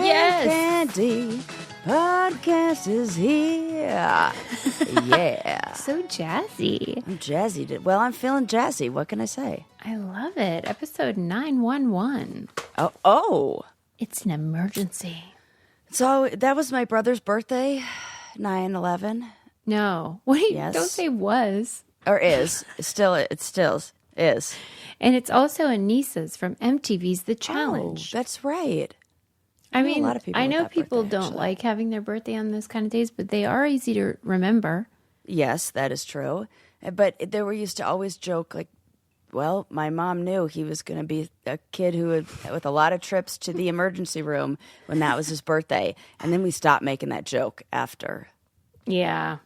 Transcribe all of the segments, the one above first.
Yes. Candy podcast is here. Yeah. So jazzy. I'm jazzy. Well, I'm feeling jazzy. What can I say? I love it. Episode 911. Oh. It's an emergency. So that was my brother's birthday, 9/11. No. What do you Yes. don't say was. Or is. It still is. And it's also Anissa's from MTV's The Challenge. Oh, that's right. I know mean, a lot of people I with know that people birthday, don't actually. like having their birthday on those kind of days, but they are easy to remember. Yes, that is true. But there were used to always joke like, well, my mom knew he was going to be a kid who would, with a lot of trips to the emergency room when that was his birthday. And then we stopped making that joke after, Yeah.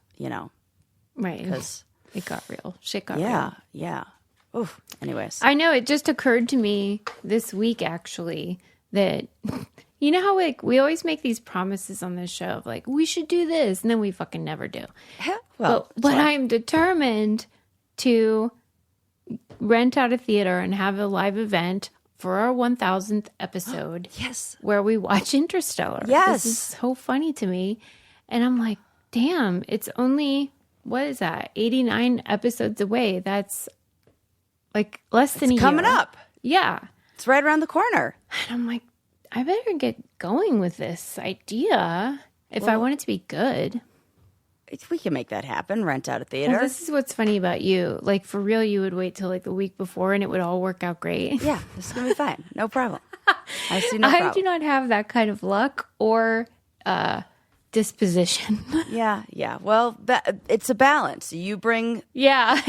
Right. Because it got real. Shit got Yeah, real. yeah. Oof. Anyways. I know. It just occurred to me this week, actually, that you know how we always make these promises on this show of like, we should do this, and then we fucking never do. Well, But I'm determined to rent out a theater and have a live event for our 1000th episode. Yes. Where we watch Interstellar. Yes. This is so funny to me. And I'm like, damn, it's only, what is that, 89 episodes away. That's like less than a year. Coming up. Yeah. It's right around the corner. And I'm like, I better get going with this idea if I want it to be good. We can make that happen. Rent out a theater. Well, this is what's funny about you. Like, for real, you would wait till like the week before and it would all work out great. Yeah, this is going to be fine. No problem. I see no problem. I do not have that kind of luck or disposition. Yeah. Well, it's a balance. You bring, Yeah,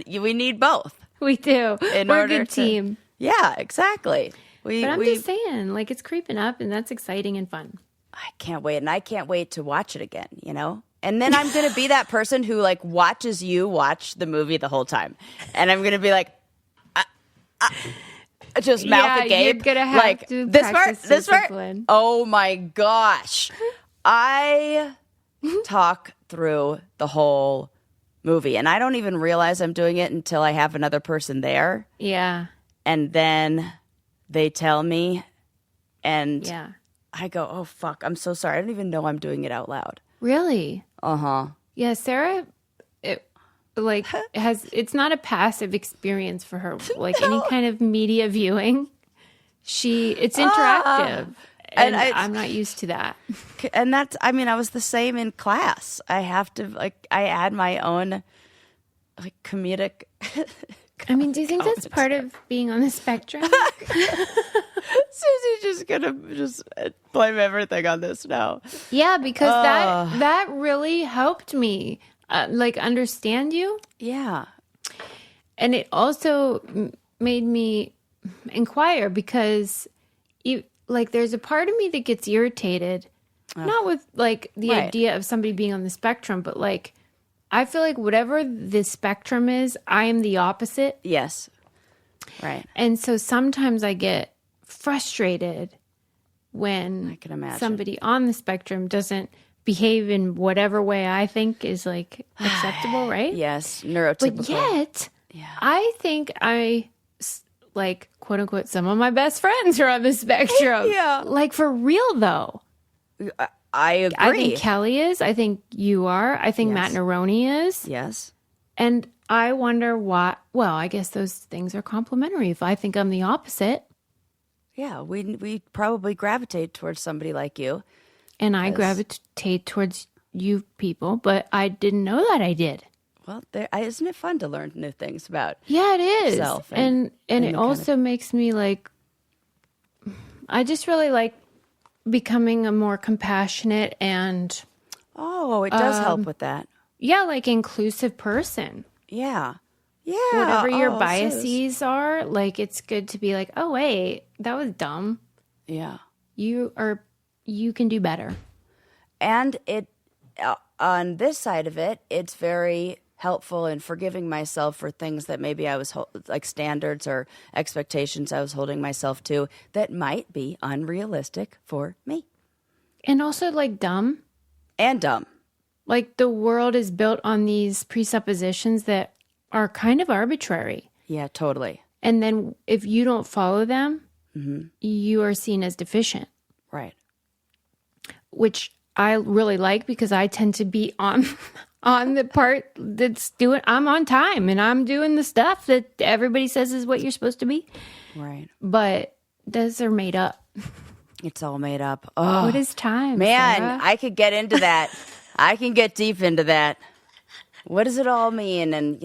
we need both. we do. In We're a order good to- team. Yeah, exactly. But I'm just saying, like, it's creeping up and that's exciting and fun. I can't wait. And I can't wait to watch it again, And then I'm going to be that person who, like, watches you watch the movie the whole time. And I'm going to be like, just mouth agape. You're going to have like, to this practice part. discipline. Oh, my gosh. I talk through the whole movie. And I don't even realize I'm doing it until I have another person there. Yeah. And then they tell me. And Yeah. I go, oh, fuck. I'm so sorry. I don't even know I'm doing it out loud. Really? Uh-huh. Yeah, Sarah, it's not a passive experience for her. Like any kind of media viewing, it's interactive. And I'm not used to that. And that's, I was the same in class. I have to, I add my own, comedic. I mean, do you think that's part of being on the spectrum? Susie's just gonna blame everything on this now. Yeah, because that really helped me, understand you. Yeah. And it also made me inquire because there's a part of me that gets irritated, not with the idea of somebody being on the spectrum, but I feel like whatever the spectrum is, I am the opposite. Yes. Right. And so sometimes I get frustrated when I can imagine. somebody on the spectrum doesn't behave in whatever way I think is acceptable, right? Yes. Neurotypical. But yet, I think quote unquote, some of my best friends are on the spectrum. Yeah. For real though. I agree. I think Kelly is. I think you are. I think Matt Neroni is. Yes. And I wonder why. Well, I guess those things are complementary. If I think I'm the opposite. Yeah, we probably gravitate towards somebody like you. And I gravitate towards you people, but I didn't know that I did. Well, isn't it fun to learn new things about? Yeah, it is. Yourself and it also makes me I just really like becoming a more compassionate and it does help with that. inclusive person. Yeah. Whatever your Sus. biases are, it's good to be oh wait, that was dumb. Yeah. You can do better. And it on this side of it, it's very helpful in forgiving myself for things that maybe I was standards or expectations I was holding myself to that might be unrealistic for me. And also dumb. And dumb. The world is built on these presuppositions that are kind of arbitrary. Yeah, totally. And then if you don't follow them, you are seen as deficient. Right. which I really like because I tend to be on the part that's I'm on time and I'm doing the stuff that everybody says is what you're supposed to be. Right. But those are made up. It's all made up. Oh, What is time, man, Sarah? I could get into that. I can get deep into that. What does it all mean? And,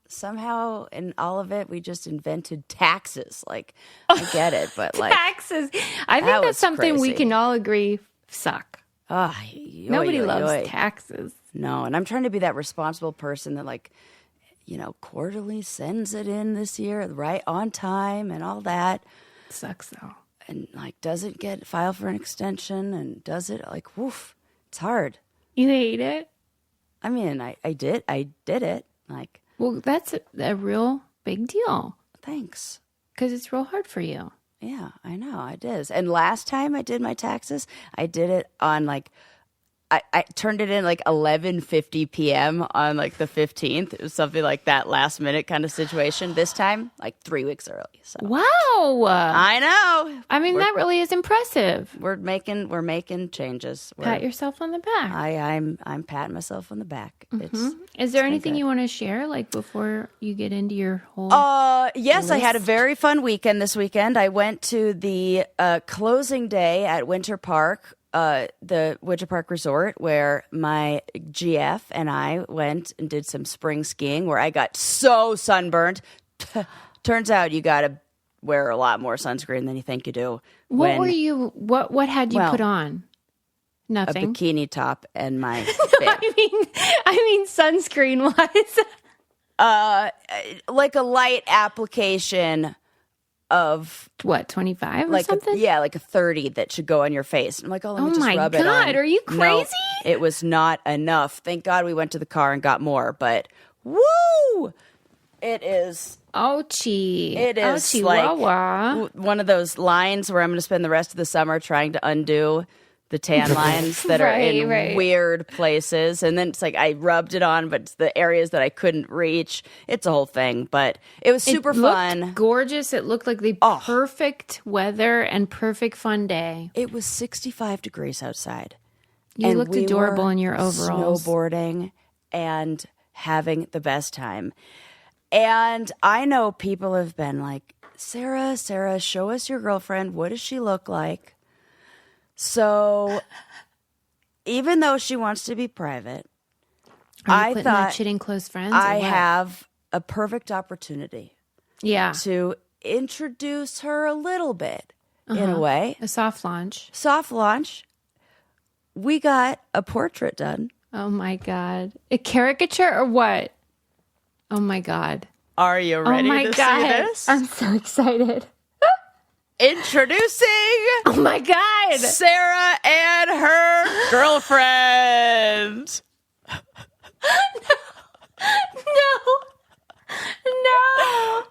somehow in all of it, we just invented taxes. Like, I get it, but like. Taxes. I think that that's was something we crazy. can all agree suck. Oh, Nobody loves taxes. No, and I'm trying to be that responsible person that, like, quarterly sends it in this year, right on time and all that. Sucks though. And, like, doesn't get file for an extension and does it, like, woof. It's hard. You hate it? I mean, I did it. Like, Well, that's a real big deal thanks. because it's real hard for you. Yeah, I know, it is. And last time I did my taxes, I did it on like, I turned it in like 11:50 p.m. on like the 15th. It was something like that last minute kind of situation. This time, like 3 weeks early. So Wow. I know. I mean, that really is impressive. We're making changes. Pat yourself on the back. I'm patting myself on the back. Is there anything you want to share, like before you get into your whole? Yes, I had a list? very fun weekend this weekend. I went to the closing day at Winter Park, the Winter Park Resort, where my GF and I went and did some spring skiing where I got so sunburned. Turns out you got to wear a lot more sunscreen than you think you do. What were you? What had you put on? A Nothing. bikini top and my I mean sunscreen wise. like a light application of What, 25 or like something? like a 30 that should go on your face. I'm like, let me Oh just my rub it on. God, are you No, crazy? it was not enough. Thank God we went to the car and got more. But woo, it is. Ouchie. It is Ouchie, like wah-wah. one of those lines where I'm going to spend the rest of the summer trying to undo the tan lines that are in Right. weird places. And then it's like I rubbed it on, but it's the areas that I couldn't reach. It's a whole thing, but it was super It looked fun. gorgeous. It looked like the perfect weather and perfect fun day. It was 65 degrees outside. You And looked we adorable were in your overalls. snowboarding and having the best time. And I know people have been like, Sarah, show us your girlfriend. What does she look like? So even though she wants to be private, Are you I putting that thought shit in close friends? or I what? have a perfect opportunity Yeah. to introduce her a little bit in a way. A soft launch. Soft launch. We got a portrait done. Oh my God. A caricature or what? Oh my God. Are you ready oh my to God. see this? I'm so excited. Introducing Oh my God. Sarah and her girlfriend. No.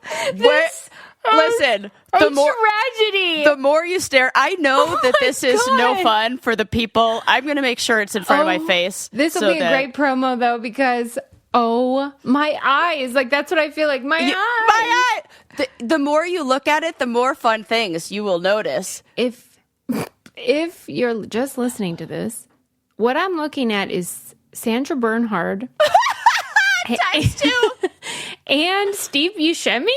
Listen, Tragedy. the more you stare, I know that this is no God. fun for the people. I'm going to make sure it's in front of my face. This will so be a that- great promo though, because my eyes. Like that's what I feel like. My eyes. My eye. The more you look at it, the more fun things you will notice. If you're just listening to this, what I'm looking at is Sandra Bernhard Times two. and Steve Buscemi.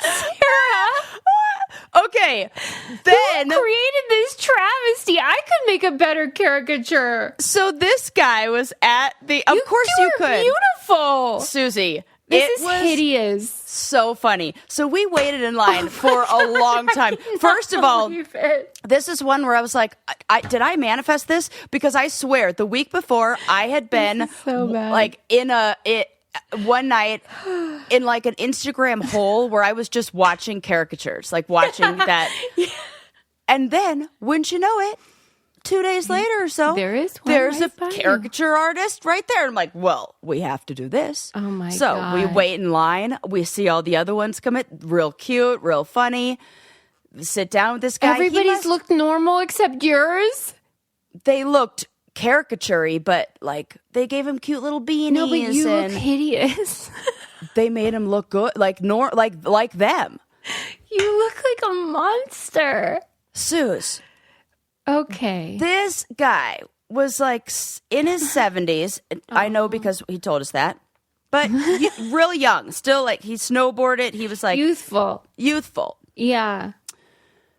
Sarah, Okay, then who created this travesty? I could make a better caricature. so this guy was at the. Of course you are could, Beautiful. Susie. This it is was hideous. so funny. So we waited in line for a long time. First of all, Believe it. this is one where I was like, did I manifest this? Because I swear, the week before, I had been so bad. like one night in like an Instagram hole where I was just watching caricatures, like watching that. And then, wouldn't you know it, 2 days later or so, There's one there's right a by you. caricature artist right there. I'm like, well, we have to do this. Oh my So we God. wait in line. We see all the other ones come in, real cute, real funny. Sit down with this guy. He Everybody's must- looked normal except yours. They looked caricature-y, but like they gave him cute little beanies. No, but you look and hideous. they made him look good, like them. You look like a monster. Suze. Okay. This guy was like in his 70s. I know because he told us that. But real young. Still like he snowboarded. He was like youthful. Yeah.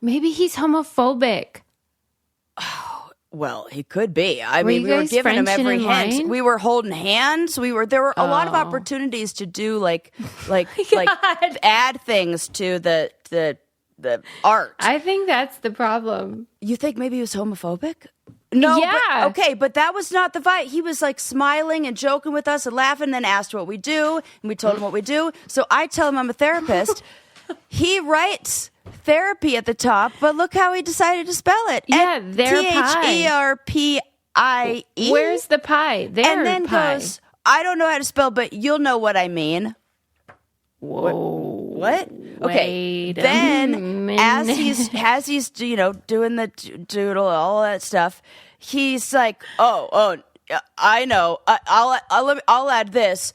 Maybe he's homophobic. Oh, well, he could be. I Were mean, you we were guys giving him Frenching every in hint. line? We were holding hands. There were a lot of opportunities to do like add things to the art. I think that's the problem. You think maybe he was homophobic? No, Yeah. but that was not the vibe. He was like smiling and joking with us and laughing, and then asked what we do, and we told him what we do. So I tell him I'm a therapist. He writes therapy at the top, but look how he decided to spell it. Yeah, therapie. THERPIE. Where's the pie? There, And then pie. goes, I don't know how to spell, but you'll know what I mean. Whoa. What? Okay. Wait a Then minute. as he's doing the doodle, all that stuff, he's like, oh, I know. I'll add this.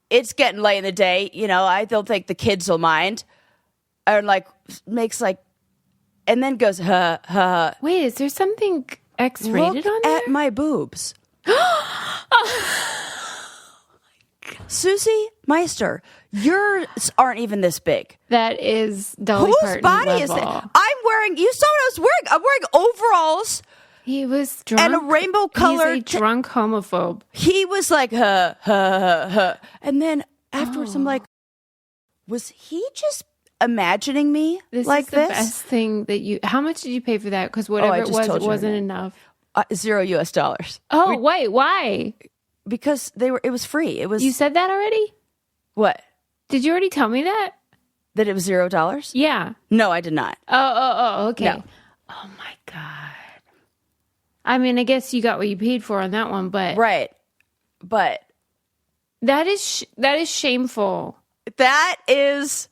It's getting late in the day. I don't think the kids will mind. Or like makes like, and then goes, Wait, is there something X-rated look on there? at my boobs. Susie Meister, yours aren't even this big. That is Dolly Whose Parton body level. is that? I'm wearing. You saw what I was wearing. I'm wearing overalls. He was drunk. And a rainbow colored. He's a drunk homophobe. He was like, and then afterwards, I'm like, was he just imagining me This like is the best thing that you. How much did you pay for that? Because whatever it just was, told it you wasn't right enough. $0 US. Oh, wait, why? Because it was free. It was. You said that already? What? Did you already tell me that? That it was $0? Yeah. No, I did not. Oh, okay. No. Oh my God. I mean, I guess you got what you paid for on that one, but Right. But that is shameful. that is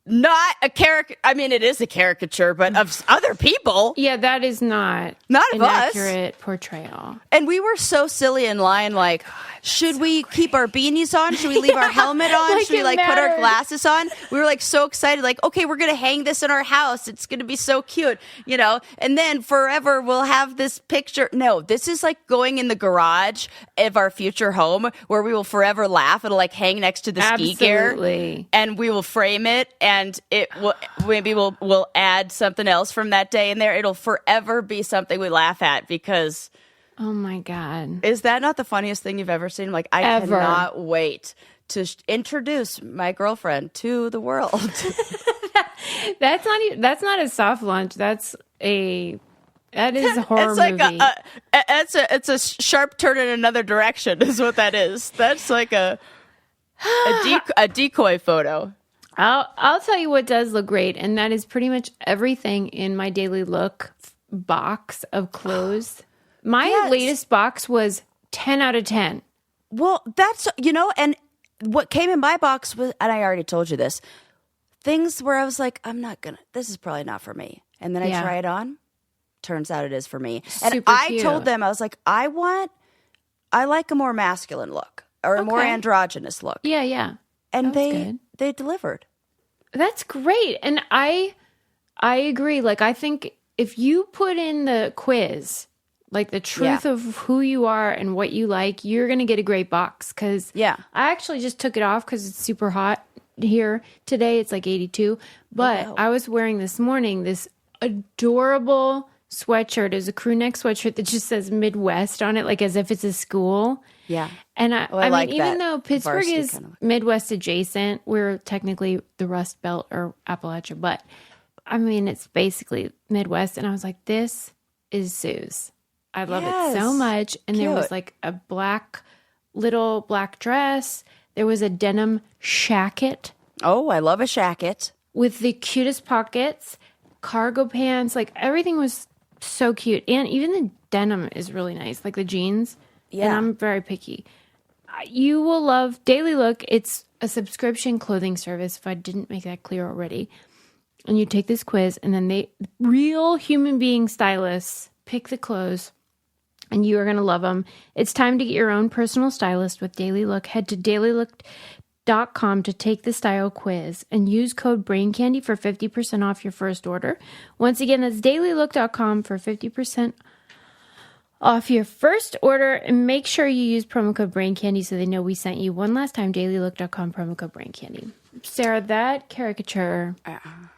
not a caricature. I mean, it is a caricature, but of other people. Yeah, that is not Of an us. accurate portrayal. And we were so silly in line, like, should we keep our beanies on? Should we leave our helmet on? like Should we it like put our mattered. glasses on? We were like so excited, like, okay, we're gonna hang this in our house. It's gonna be so cute, and then forever we'll have this picture. No, this is like going in the garage of our future home where we will forever laugh. It'll like hang next to the ski gear. Absolutely. And we will frame it, and it will maybe we'll add something else from that day in there. It'll forever be something we laugh at because Oh my God. is that not the funniest thing you've ever seen? Like I Ever. cannot wait to introduce my girlfriend to the world. That's not a soft launch. That is a horror It's like movie. it's a sharp turn in another direction is what that is. That's like a decoy photo. I'll tell you what does look great, and that is pretty much everything in my daily look box of clothes. My Yes. latest box was 10 out of 10. Well, that's, and what came in my box was, and I already told you this, things where I was like, this is probably not for me. And then I Yeah. try it on. Turns out it is for me. And Super I cute. told them, I was like, I like a more masculine look or a more Okay. androgynous look. Yeah. And That was good. they delivered. That's great. And I agree. Like, I think if you put in the quiz, like the truth Yeah. of who you are and what you like, you're going to get a great box. Because Yeah. I actually just took it off because it's super hot here today. It's like 82. But wow. I was wearing this morning this adorable sweatshirt. It's a crew neck sweatshirt that just says Midwest on it, like as if it's a school. Yeah. And I like mean, even that though Pittsburgh varsity is kind of look. Midwest adjacent, we're technically the Rust Belt or Appalachia, but I mean, it's basically Midwest. And I was like, this is Sue's. I love it so Yes. much. And there was Cute. like a little black dress. There was a denim shacket Oh, I love a shacket. with the cutest pockets, cargo pants. Like everything was so cute. And even the denim is really nice, like the jeans. And Yeah. I'm very picky. You will love Daily Look. It's a subscription clothing service, if I didn't make that clear already. And you take this quiz, and then real human being stylists pick the clothes, and you are going to love them. It's time to get your own personal stylist with Daily Look. Head to dailylook.com to take the style quiz and use code BRAINCANDY for 50% off your first order. Once again, that's dailylook.com for 50% off your first order, and make sure you use promo code BRAINCANDY so they know we sent you. One last time, dailylook.com, promo code BRAINCANDY. Sarah, that caricature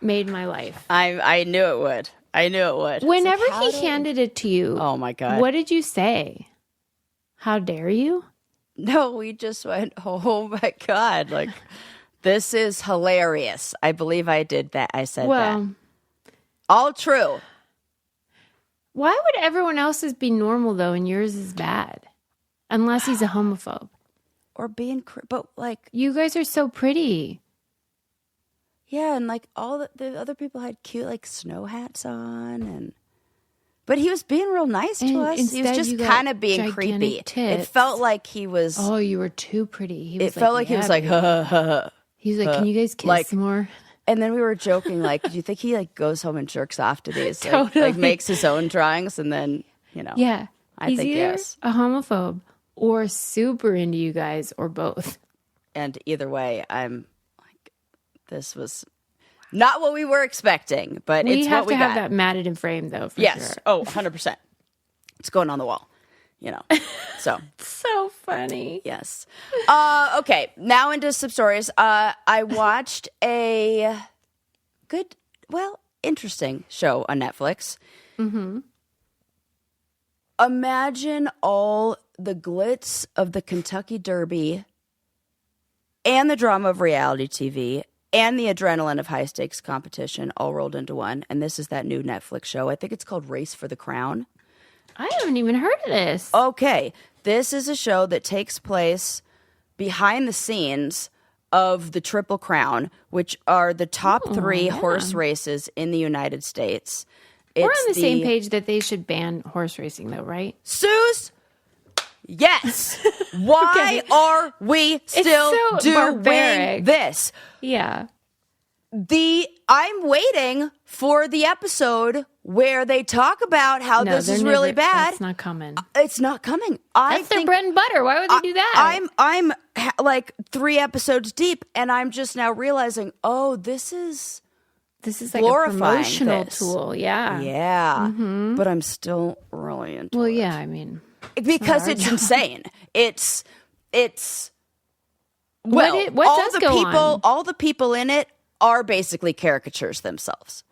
made my life. I knew it would. I knew it would. Whenever he handed it to you, oh my God, what did you say? How dare you? No, we just went, oh my God, like, this is hilarious. I believe I did that. I said that. All true. Why would everyone else's be normal, though, and yours is bad? Unless he's a homophobe. Or being, but like... You guys are so pretty. Yeah, and like all the other people had cute like snow hats on, and... But he was being real nice to us. He was just kind of being creepy. Tits. It felt like he was... Oh, you were too pretty. It felt like he was like, ha, ha, ha. He was like, can you guys kiss some more? And then we were joking, like, do you think he like goes home and jerks off to these? Totally. Like makes his own drawings and then, you know. Yeah. I He's think either yes. a homophobe or super into you guys or both. And either way, I'm like, this was not what we were expecting, but it's what we got. We have to have that matted and framed, though, for yes. sure. Oh, 100%. It's going on the wall, you know. So. So funny. Yes. Okay, now into some stories. I watched a good, interesting show on Netflix. Mm-hmm. Imagine all the glitz of the Kentucky Derby and the drama of reality TV and the adrenaline of high-stakes competition all rolled into one. And this is that new Netflix show. I think it's called Race for the Crown. I haven't even heard of this. Okay. This is a show that takes place behind the scenes of the Triple Crown, which are the top three horse races in the United States. We're on the same page that they should ban horse racing, though, right? Suze, yes. Why are we still doing this? Yeah. I'm waiting for the episode where they talk about how this is really bad. That's not coming. It's not coming. That's their bread and butter. Why would they do that? I'm like 3 episodes deep, and I'm just now realizing, oh, this is like a promotional tool. Yeah. Yeah. Mm-hmm. But I'm still really into it. Well, yeah, I mean. Because it's insane. It's all the people in it are basically caricatures themselves.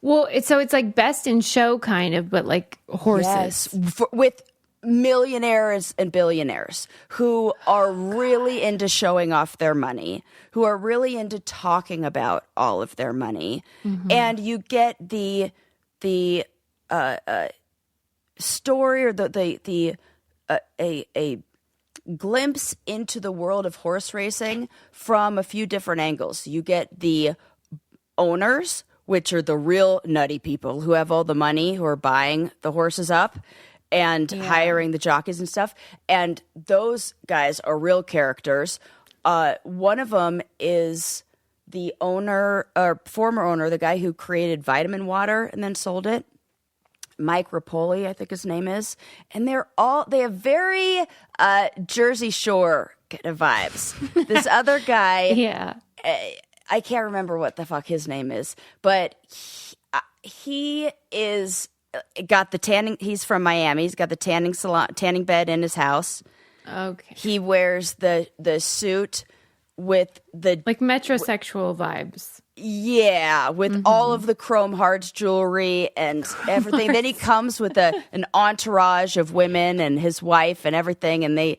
Well, it's like Best in Show kind of, but like horses. Yes, with millionaires and billionaires who are really into showing off their money, who are really into talking about all of their money. Mm-hmm. And you get the story or a glimpse into the world of horse racing from a few different angles. You get the owners, which are the real nutty people who have all the money, who are buying the horses up and hiring the jockeys and stuff. And those guys are real characters. One of them is the owner, or former owner, the guy who created Vitamin Water and then sold it. Mike Rapoli, I think his name is. And they have very Jersey Shore kind of vibes. This other guy, I can't remember what the fuck his name is, but he is got the tanning. He's from Miami. He's got the tanning bed in his house. Okay. He wears the suit with the like metrosexual vibes. Yeah, with all of the chrome hearts jewelry and everything. Then he comes with an entourage of women and his wife and everything, and they,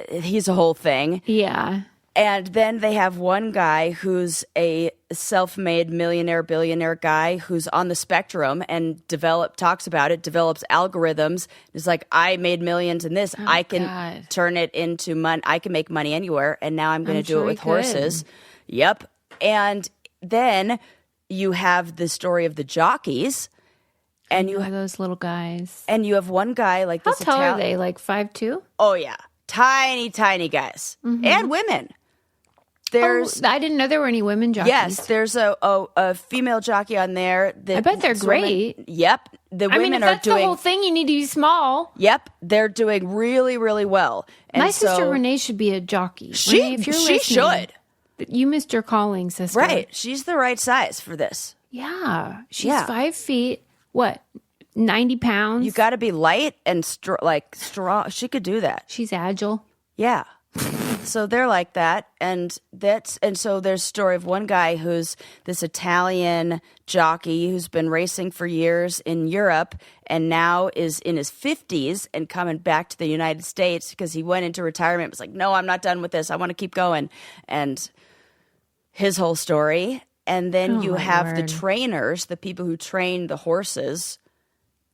he's a whole thing. Yeah. And then they have one guy who's a self-made millionaire, billionaire guy who's on the spectrum and develops algorithms. It's like, I made millions in this. I can turn it into money. I can make money anywhere. And now I'm going to do it with horses. Yep. And then you have the story of the jockeys. And you have those little guys. And you have one guy like this. How tall are they? Like 5'2"? Oh, yeah. Tiny, tiny guys. Mm-hmm. And women. I didn't know there were any women jockeys. Yes, there's a female jockey on there. I bet they're great. Yep. The women if are that's doing the whole thing, you need to be small. Yep, they're doing really, really well. And my sister Renee should be a jockey. Renee, if you're she listening, should. You missed your calling, sister. Right. She's the right size for this. Yeah. She's 5 feet, 90 pounds? You got to be light and strong. She could do that. She's agile. Yeah. So they're like that. And so there's a story of one guy who's this Italian jockey who's been racing for years in Europe and now is in his 50s and coming back to the United States because he went into retirement. Was like, no, I'm not done with this. I want to keep going. And his whole story. And then you have the trainers, the people who train the horses,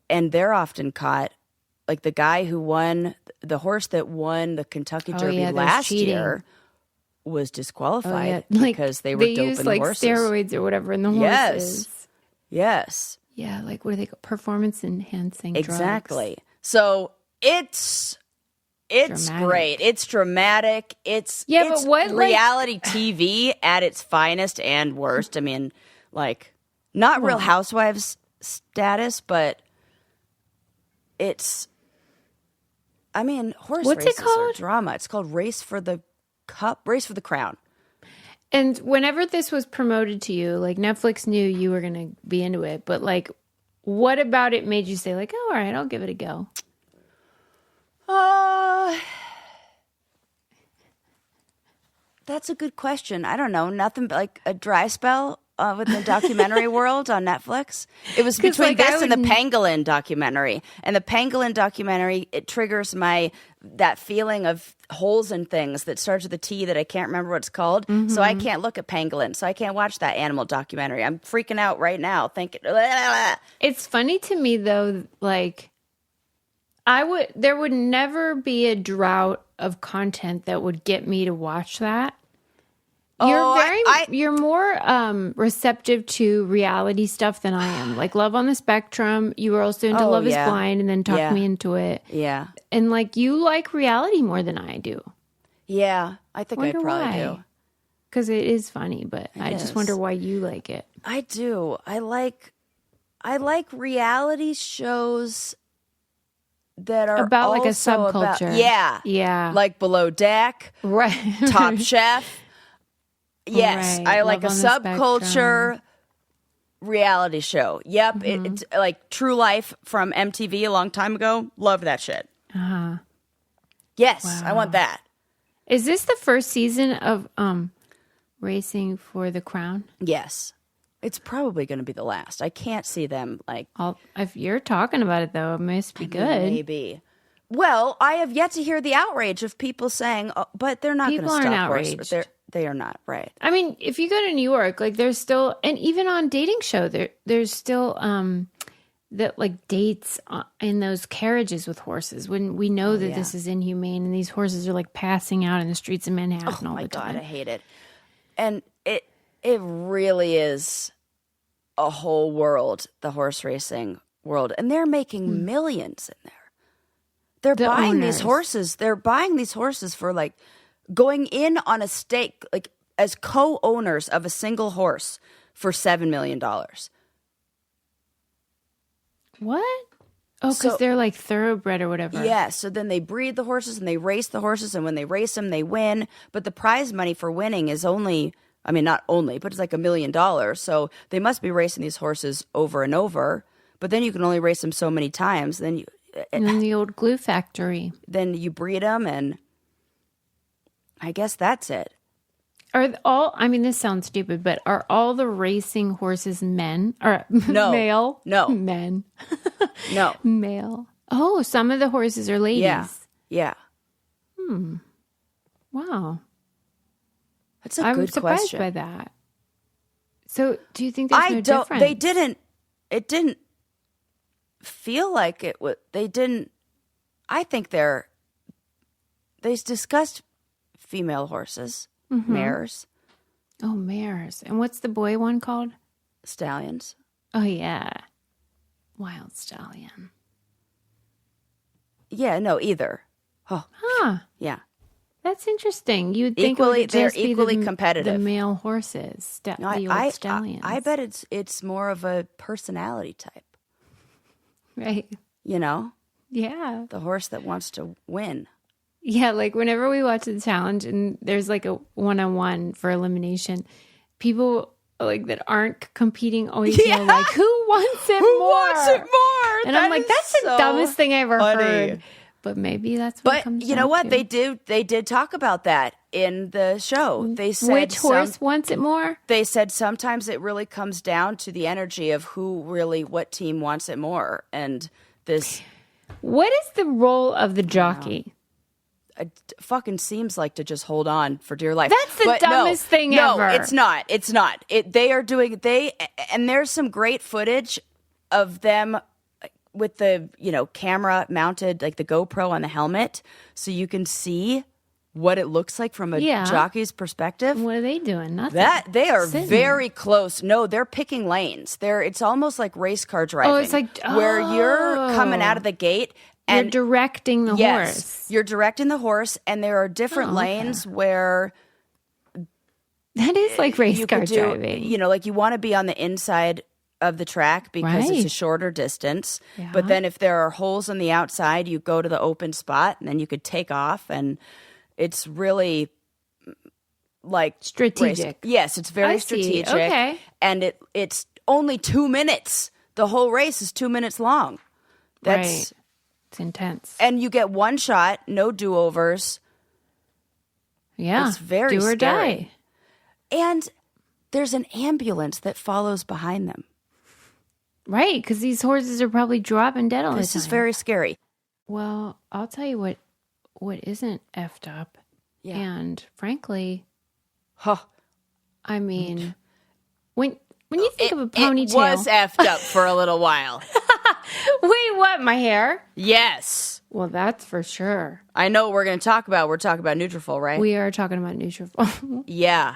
and they're often caught. Like the guy who won, the horse that won the Kentucky Derby last year was disqualified because they were doping use, the horses. Steroids or whatever in the horses. Yes. Yeah, what do they call performance enhancing drugs. Exactly. So it's dramatic. Great. It's dramatic. It's but what reality TV at its finest and worst. I mean, not Real Housewives status, but it's. I mean, horse races are drama. It's called Race for the Crown. And whenever this was promoted to you, Netflix knew you were going to be into it, but what about it made you say oh, all right, I'll give it a go? That's a good question. I don't know. Nothing but a dry spell with the documentary world on Netflix. It was between this and the pangolin documentary. And the pangolin documentary, it triggers that feeling of holes in things that starts with a T that I can't remember what it's called. Mm-hmm. So I can't look at pangolin. So I can't watch that animal documentary. I'm freaking out right now thinking. It's funny to me though, there would never be a drought of content that would get me to watch that. You're more receptive to reality stuff than I am. Love on the Spectrum. You were also into Love is Blind and then talked me into it. Yeah. And you like reality more than I do. Yeah, I think I probably do. Because it is funny, but I just wonder why you like it. I do. I like reality shows that are about a also subculture. Yeah. Like Below Deck. Right. Top Chef. Yes. Right. I like a subculture reality show. Yep. Mm-hmm. It's like True Life from MTV a long time ago. Love that shit. Uh-huh. Yes. Wow. I want that. Is this the first season of Racing for the Crown? Yes. It's probably going to be the last. I can't see them if you're talking about it, though, it must be good. Maybe. Well, I have yet to hear the outrage of people saying, but they're not going to stop horses. They are not, right. I mean, if you go to New York, there's still, and even on dating show, there's still dates in those carriages with horses when we know that this is inhumane and these horses are passing out in the streets of Manhattan all the time. Oh my God, I hate it. And it really is a whole world, the horse racing world. And they're making millions in there. They're buying these horses. They're buying these horses for going in on a stake, as co-owners of a single horse for $7 million. What? Oh, because they're thoroughbred or whatever. Yeah, so then they breed the horses and they race the horses, and when they race them, they win. But the prize money for winning is only, I mean, not only, but it's $1 million. So they must be racing these horses over and over. But then you can only race them so many times. Then and then the old glue factory. Then you breed them, and I guess that's it. This sounds stupid, but are all the racing horses men? Or no. Male? No. Men. No. Male. Oh, some of the horses are ladies. Yeah. Wow. That's a good question. I'm surprised by that. So do you think there's no difference? It didn't feel like it was, I think they discussed female horses, mares. Oh, mares. And what's the boy one called? Stallions. Oh, yeah. Wild stallion. Yeah, no, either. Oh, huh. Yeah. That's interesting. You'd think they're equally competitive. The male horses, the old stallions. I bet it's more of a personality type. Right. You know? Yeah. The horse that wants to win. Yeah, like whenever we watch the challenge and there's like a one-on-one for elimination, people like that aren't competing always yell like, who wants it more? Who wants it more? And I'm like, that's the dumbest thing I ever heard. But maybe that's what it comes down to. But you know what? They did talk about that in the show. They said which horse wants it more? They said sometimes it really comes down to the energy of what team wants it more. And this... What is the role of the jockey? It fucking seems like to just hold on for dear life. That's the dumbest thing ever. No, it's not. It's not. And there's some great footage of them with the, camera mounted, like the GoPro on the helmet, so you can see what it looks like from a jockey's perspective. What are they doing? Nothing. They are very close. No, they're picking lanes. It's almost like race car driving. Oh, it's like where you're coming out of the gate. And you're directing the horse. You're directing the horse, and there are different lanes where... That is like race car driving. Like you want to be on the inside of the track because it's a shorter distance. Yeah. But then if there are holes on the outside, you go to the open spot, and then you could take off, and it's really... like strategic. Yes, it's very strategic. Okay. And it's only 2 minutes. The whole race is 2 minutes long. That's... It's intense. And you get one shot, no do-overs. Yeah. It's very do or scary. Die. And there's an ambulance that follows behind them. Right, because these horses are probably dropping dead all the time. This is very scary. Well, I'll tell you what isn't effed up. Yeah. And frankly, I mean, when you think of a ponytail... It was effed up for a little while. Wait, what? My hair? Yes. Well, that's for sure. I know what we're going to talk about. We're talking about Nutrafol, right? We are talking about Nutrafol. Yeah.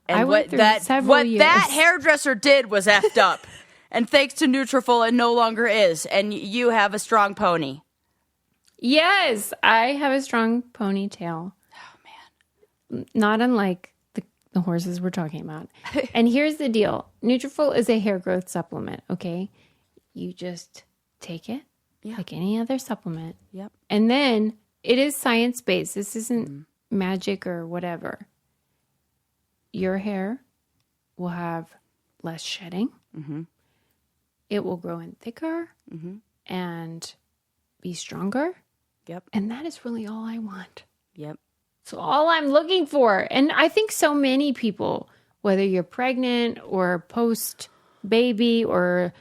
And what that hairdresser did was effed up. And thanks to Nutrafol, it no longer is. And you have a strong pony. Yes, I have a strong ponytail. Oh, man. Not unlike the horses we're talking about. And here's the deal. Nutrafol is a hair growth supplement, okay? You just take it like any other supplement. Yep. And then it is science-based. This isn't magic or whatever. Your hair will have less shedding. Mm-hmm. It will grow in thicker and be stronger. Yep. And that is really all I want. Yep. So all I'm looking for. And I think so many people, whether you're pregnant or post-baby or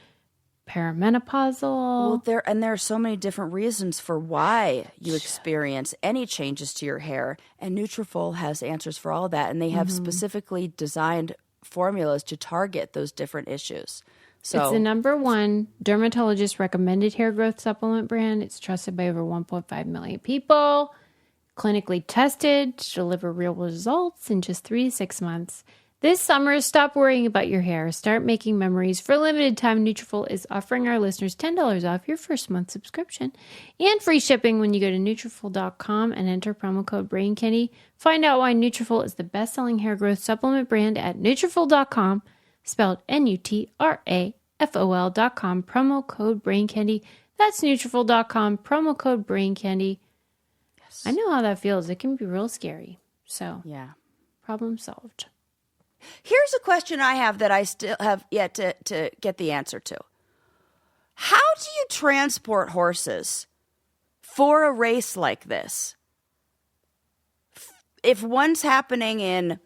perimenopausal. Well, there are so many different reasons for why you experience any changes to your hair. And Nutrafol has answers for all of that. And they have specifically designed formulas to target those different issues. So it's the #1 dermatologist recommended hair growth supplement brand. It's trusted by over 1.5 million people. Clinically tested to deliver real results in just 3 to 6 months. This summer, stop worrying about your hair. Start making memories. For a limited time, Nutrafol is offering our listeners $10 off your first month subscription and free shipping when you go to Nutrafol.com and enter promo code BRAINCANDY. Find out why Nutrafol is the best-selling hair growth supplement brand at Nutrafol.com, spelled Nutrafol.com, promo code BRAINCANDY. That's Nutrafol.com, promo code BRAINCANDY. I know how that feels. It can be real scary. So, yeah, problem solved. Here's a question I have that I still have yet to get the answer to. How do you transport horses for a race like this? If one's happening in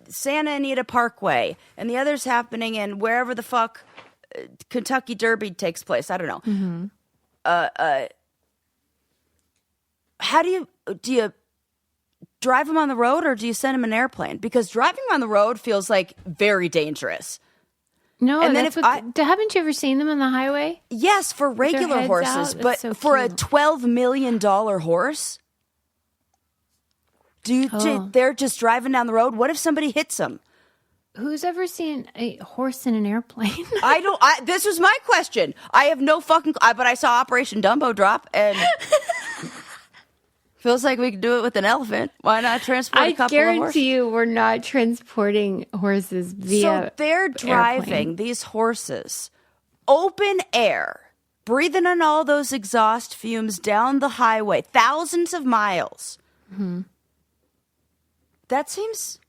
Santa Anita Parkway and the other's happening in wherever the fuck Kentucky Derby takes place, I don't know. How do you drive them on the road, or do you send them in an airplane? Because driving on the road feels like very dangerous. No, and then haven't you ever seen them on the highway? Yes, for regular horses, but so for cute. a $12 million horse, they're just driving down the road. What if somebody hits them? Who's ever seen a horse in an airplane? This was my question. I have no fucking. But I saw Operation Dumbo Drop, and Feels like we could do it with an elephant. Why not transport a couple of horses? I guarantee you we're not transporting horses via So they're driving airplane. these horses, open air, breathing in all those exhaust fumes down the highway, thousands of miles. Mm-hmm. That seems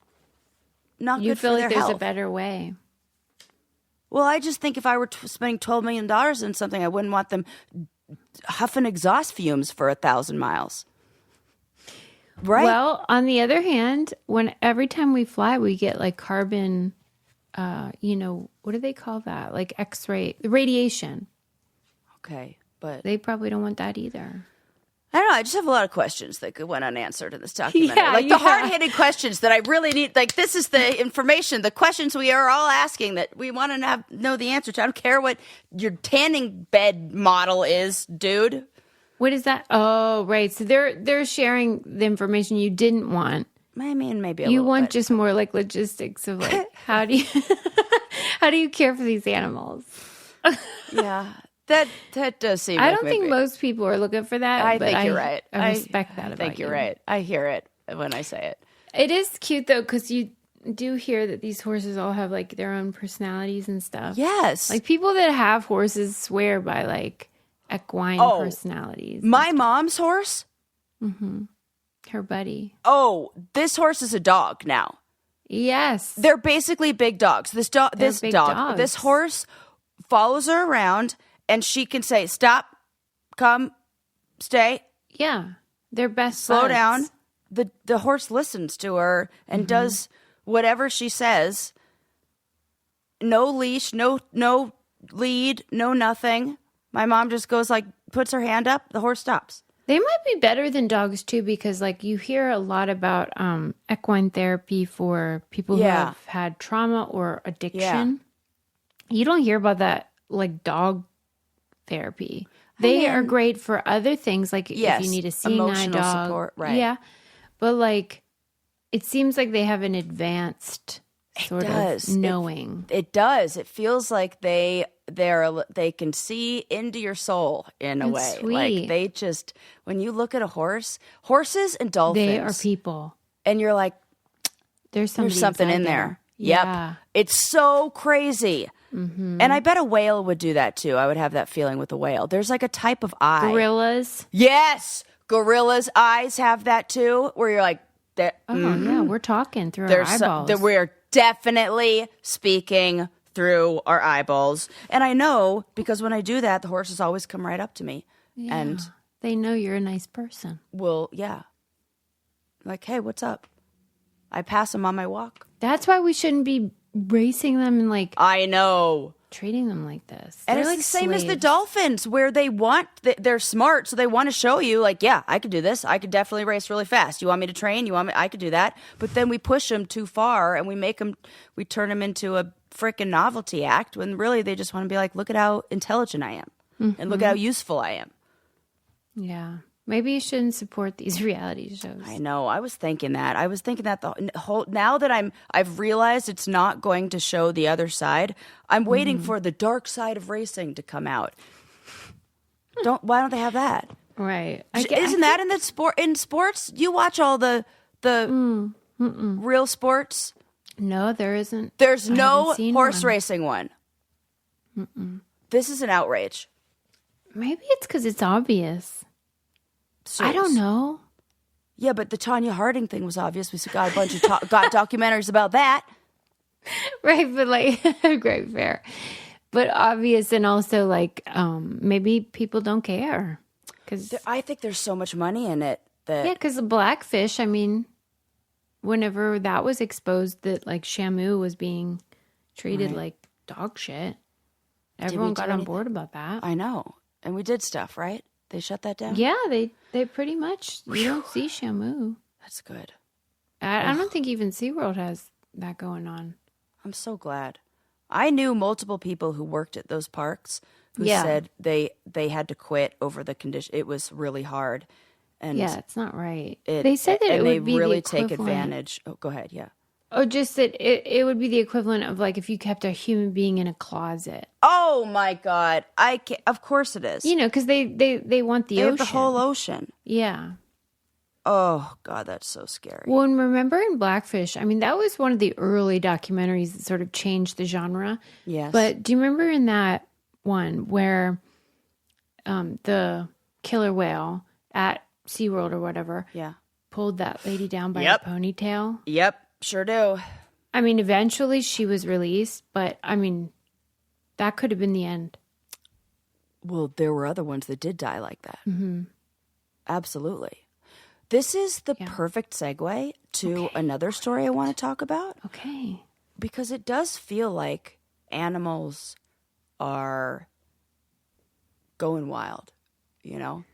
not You good feel for like their there's health. a better way. Well, I just think if I were spending $12 million on something, I wouldn't want them huffing exhaust fumes for 1,000 miles. Right? Well, on the other hand, every time we fly, we get like carbon, what do they call that? Like X-ray, radiation. Okay, but They probably don't want that either. I don't know. I just have a lot of questions that went unanswered in this documentary. Yeah, like the hard-hitting questions that I really need. Like, this is the information, the questions we are all asking that we want to know the answer to. I don't care what your tanning bed model is, dude. What is that? Oh, right. So they're sharing the information you didn't want. I mean, maybe a You little want bit. just more like logistics of like how do you care for these animals? Yeah, that does seem. I like don't think maybe. most people are looking for that. I but think you're right. I respect that I about think you're you. right. I hear it when I say it. It is cute though because you do hear that these horses all have like their own personalities and stuff. Yes, Like people that have horses swear by like equine personalities. My mom's horse. Her buddy. Oh, this horse is a dog now. Yes. They're basically big dogs. This big dogs. This horse follows her around, and she can say, "Stop, come, stay, Yeah. They're best slow buds. down." The horse listens to her and does whatever she says. No leash, no lead, no nothing. My mom just goes like, puts her hand up. The horse stops. They might be better than dogs too, because like you hear a lot about equine therapy for people who have had trauma or addiction. You don't hear about that like dog therapy. They are great for other things, like if you need a seeing eye emotional dog, support, right? Yeah, but like it seems like they have an advanced sort of knowing. It does. It feels like they can see into your soul in a way. Sweet. Like they just, when you look at horses and dolphins, They are people. and you're like, There's something inside in there. Yeah. Yep. It's so crazy. And I bet a whale would do that too. I would have that feeling with a whale. There's like a type of eye. Gorillas. Yes. Gorillas' eyes have that too, where you're like, Yeah, we're talking through our eyeballs. We're definitely speaking through our eyeballs. And I know because when I do that, the horses always come right up to me. Yeah. And They know you're a nice person. like, hey, what's up? I pass them on my walk. That's why we shouldn't be racing them and like I know. treating them like this. And They're it's like the same as the slaves. dolphins, where they're smart, so they want to show you, like, yeah, I could do this. I could definitely race really fast. You want me to train? I could do that. But then we push them too far, and we turn them into a freaking novelty act, when really they just want to be like, look at how intelligent I am, and look at how useful I am. Yeah. Maybe you shouldn't support these reality shows. I know. I was thinking that. The whole, now that I've realized it's not going to show the other side, I'm waiting for the dark side of racing to come out. Why don't they have that? Right. Isn't that in sports? You watch all the real sports. No, there isn't. There's I no haven't seen horse one. racing one. This is an outrage. Maybe it's because it's obvious. I don't know. Yeah, but the Tanya Harding thing was obvious. We got a bunch of got documentaries about that. Right, but like, great, fair. But obvious, and also like, maybe people don't care. Cause, I think there's so much money in it. yeah, because the blackfish, I mean, whenever that was exposed that like Shamu was being treated like dog shit, everyone got on board about that. I know. And we did stuff, right? They shut that down? Yeah, they pretty much, you don't see Shamu. That's good. I don't think even SeaWorld has that going on. I'm so glad. I knew multiple people who worked at those parks who said they had to quit over the condition. It was really hard. And yeah, it's not right. They said that it would be really the take equivalent. advantage. Oh, go ahead. Yeah. Oh, just that it would be the equivalent of like if you kept a human being in a closet. Oh my God! Of course it is. You know, because they want the They ocean. have the whole ocean. Yeah. Oh, God, that's so scary. Well, and remember in Blackfish, I mean, that was one of the early documentaries that sort of changed the genre. Yes. But do you remember in that one where the killer whale at SeaWorld or whatever pulled that lady down by her ponytail? Yep, sure do. I mean, eventually she was released, but I mean, that could have been the end. Well, there were other ones that did die like that. Mm-hmm. Absolutely. This is the perfect segue to another story I want to talk about. Okay. Because it does feel like animals are going wild, you know?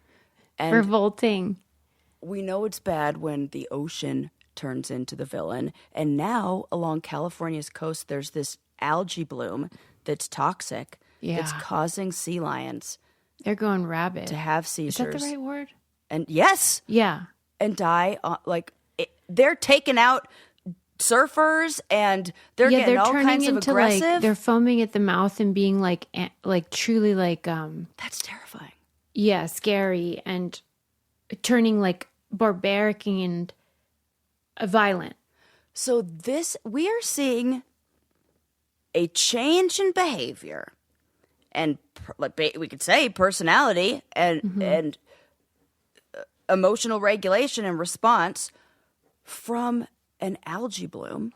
And revolting. We know it's bad when the ocean turns into the villain. And now along California's coast, there's this algae bloom that's toxic. Yeah. That's causing sea lions. They're going rabid. To have seizures. Is that the right word? And yes. Yeah. And die. They're taking out surfers and they're getting all kinds of aggressive. Like, they're foaming at the mouth and being like truly like. That's terrifying. Yeah, scary and turning like barbaric and violent. So we are seeing a change in behavior and we could say personality and emotional regulation and response from an algae bloom.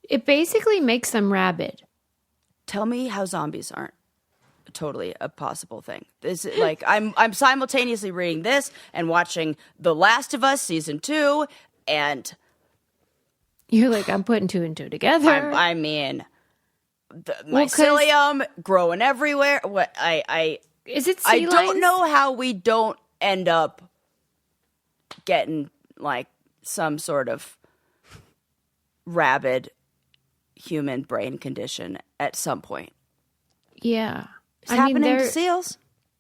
It basically makes them rabid. Tell me how zombies aren't totally a possible thing. This like I'm simultaneously reading this and watching The Last of Us season 2, and you're like, I'm putting 2 and 2 together. I mean, the mycelium growing everywhere. What is it? I don't know how we don't end up getting like some sort of rabid human brain condition at some point. Yeah. It's happening to seals.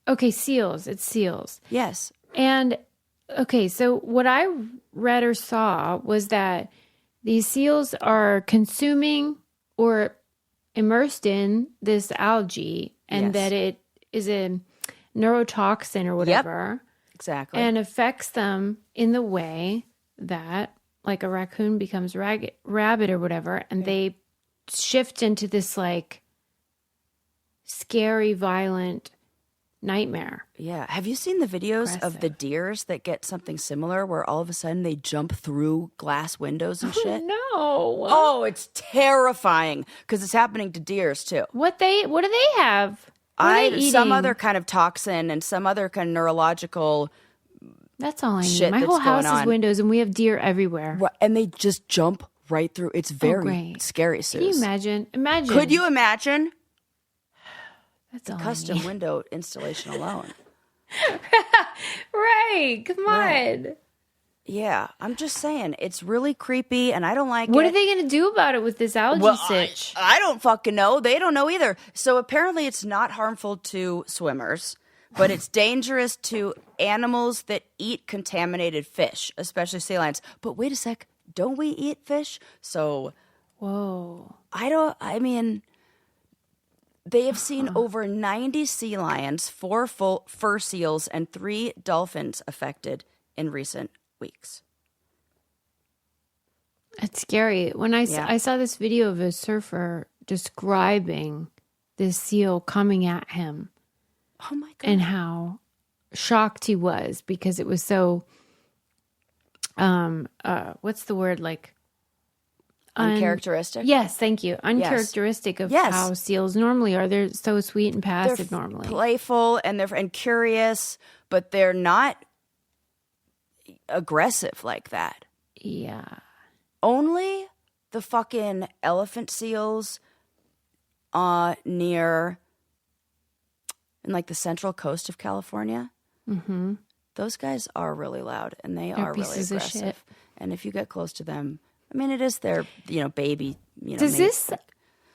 Okay, seals. It's seals. Yes. And, okay, so what I read or saw was that these seals are consuming or immersed in this algae and that it is a neurotoxin or whatever. Yep. Exactly. And affects them in the way that, like, a raccoon becomes rabid or whatever, and they shift into this, like, scary, violent nightmare. Yeah. Have you seen the videos of the deers that get something similar where all of a sudden they jump through glass windows and shit? No. Oh, it's terrifying because it's happening to deers too. What do they have? Some other kind of toxin and some other kind of neurological. That's all I need. My whole house is windows and we have deer everywhere. And they just jump right through. It's very scary, Suze. Can you imagine? Could you imagine? That's the all custom window installation alone. Right. Come on. Yeah. I'm just saying. It's really creepy and I don't like What are they going to do about it with this algae sitch? I don't fucking know. They don't know either. So apparently it's not harmful to swimmers, but it's dangerous to animals that eat contaminated fish, especially sea lions. But wait a sec. Don't we eat fish? So. Whoa. They have seen over 90 sea lions, 4 fur seals, and 3 dolphins affected in recent weeks. It's scary. When I saw this video of a surfer describing this seal coming at him. Oh my God. And how shocked he was because it was so, what's the word, like? Uncharacteristic? Yes, thank you. Uncharacteristic of how seals normally are. They're so sweet and passive normally. Playful and curious, but they're not aggressive like that. Yeah. Only the fucking elephant seals near in like the central coast of California. Mm-hmm. Those guys are really loud and they're really aggressive. And if you get close to them, I mean, it is their, baby. Does this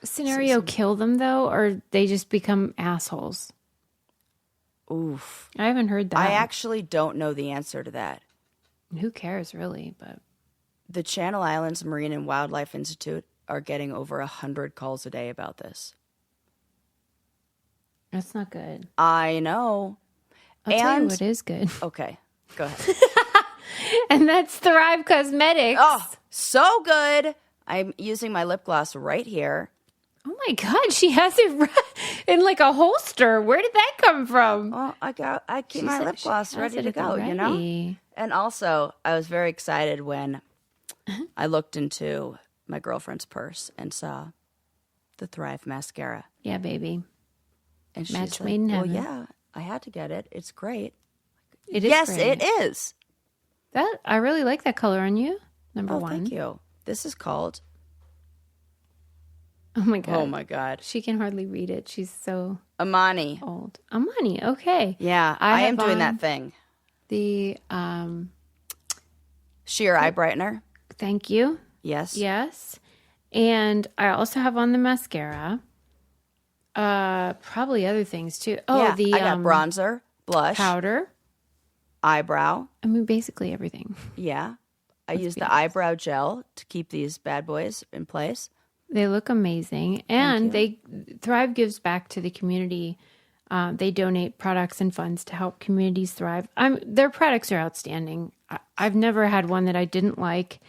scenario kill them, though, or they just become assholes? Oof. I haven't heard that. I actually don't know the answer to that. Who cares, really? But the Channel Islands Marine and Wildlife Institute are getting over 100 calls a day about this. That's not good. I know. I'll tell you what is good. Okay, go ahead. And that's Thrive Cosmetics. Oh, so good. I'm using my lip gloss right here. Oh my God, she has it in like a holster. Where did that come from? Well, I keep my lip gloss ready to go, you know? And also, I was very excited when I looked into my girlfriend's purse and saw the Thrive mascara. Yeah, baby. And she's Match like, made in heaven. well, yeah, I had to get it. It's great. It is yes, great. it is. I really like that color on you. Number one. Thank you. This is called... Oh my God. Oh my God. She can hardly read it. She's so Amani. old. Amani, okay. Yeah, I am doing that thing. The sheer eye brightener. Thank you. Yes. Yes. And I also have on the mascara. Probably other things too. Oh, yeah, I got bronzer, blush, powder, eyebrow. I mean, basically everything. Yeah. I use the eyebrow gel to keep these bad boys in place. They look amazing. And Thrive gives back to the community. They donate products and funds to help communities thrive. Their products are outstanding. I've never had one that I didn't like,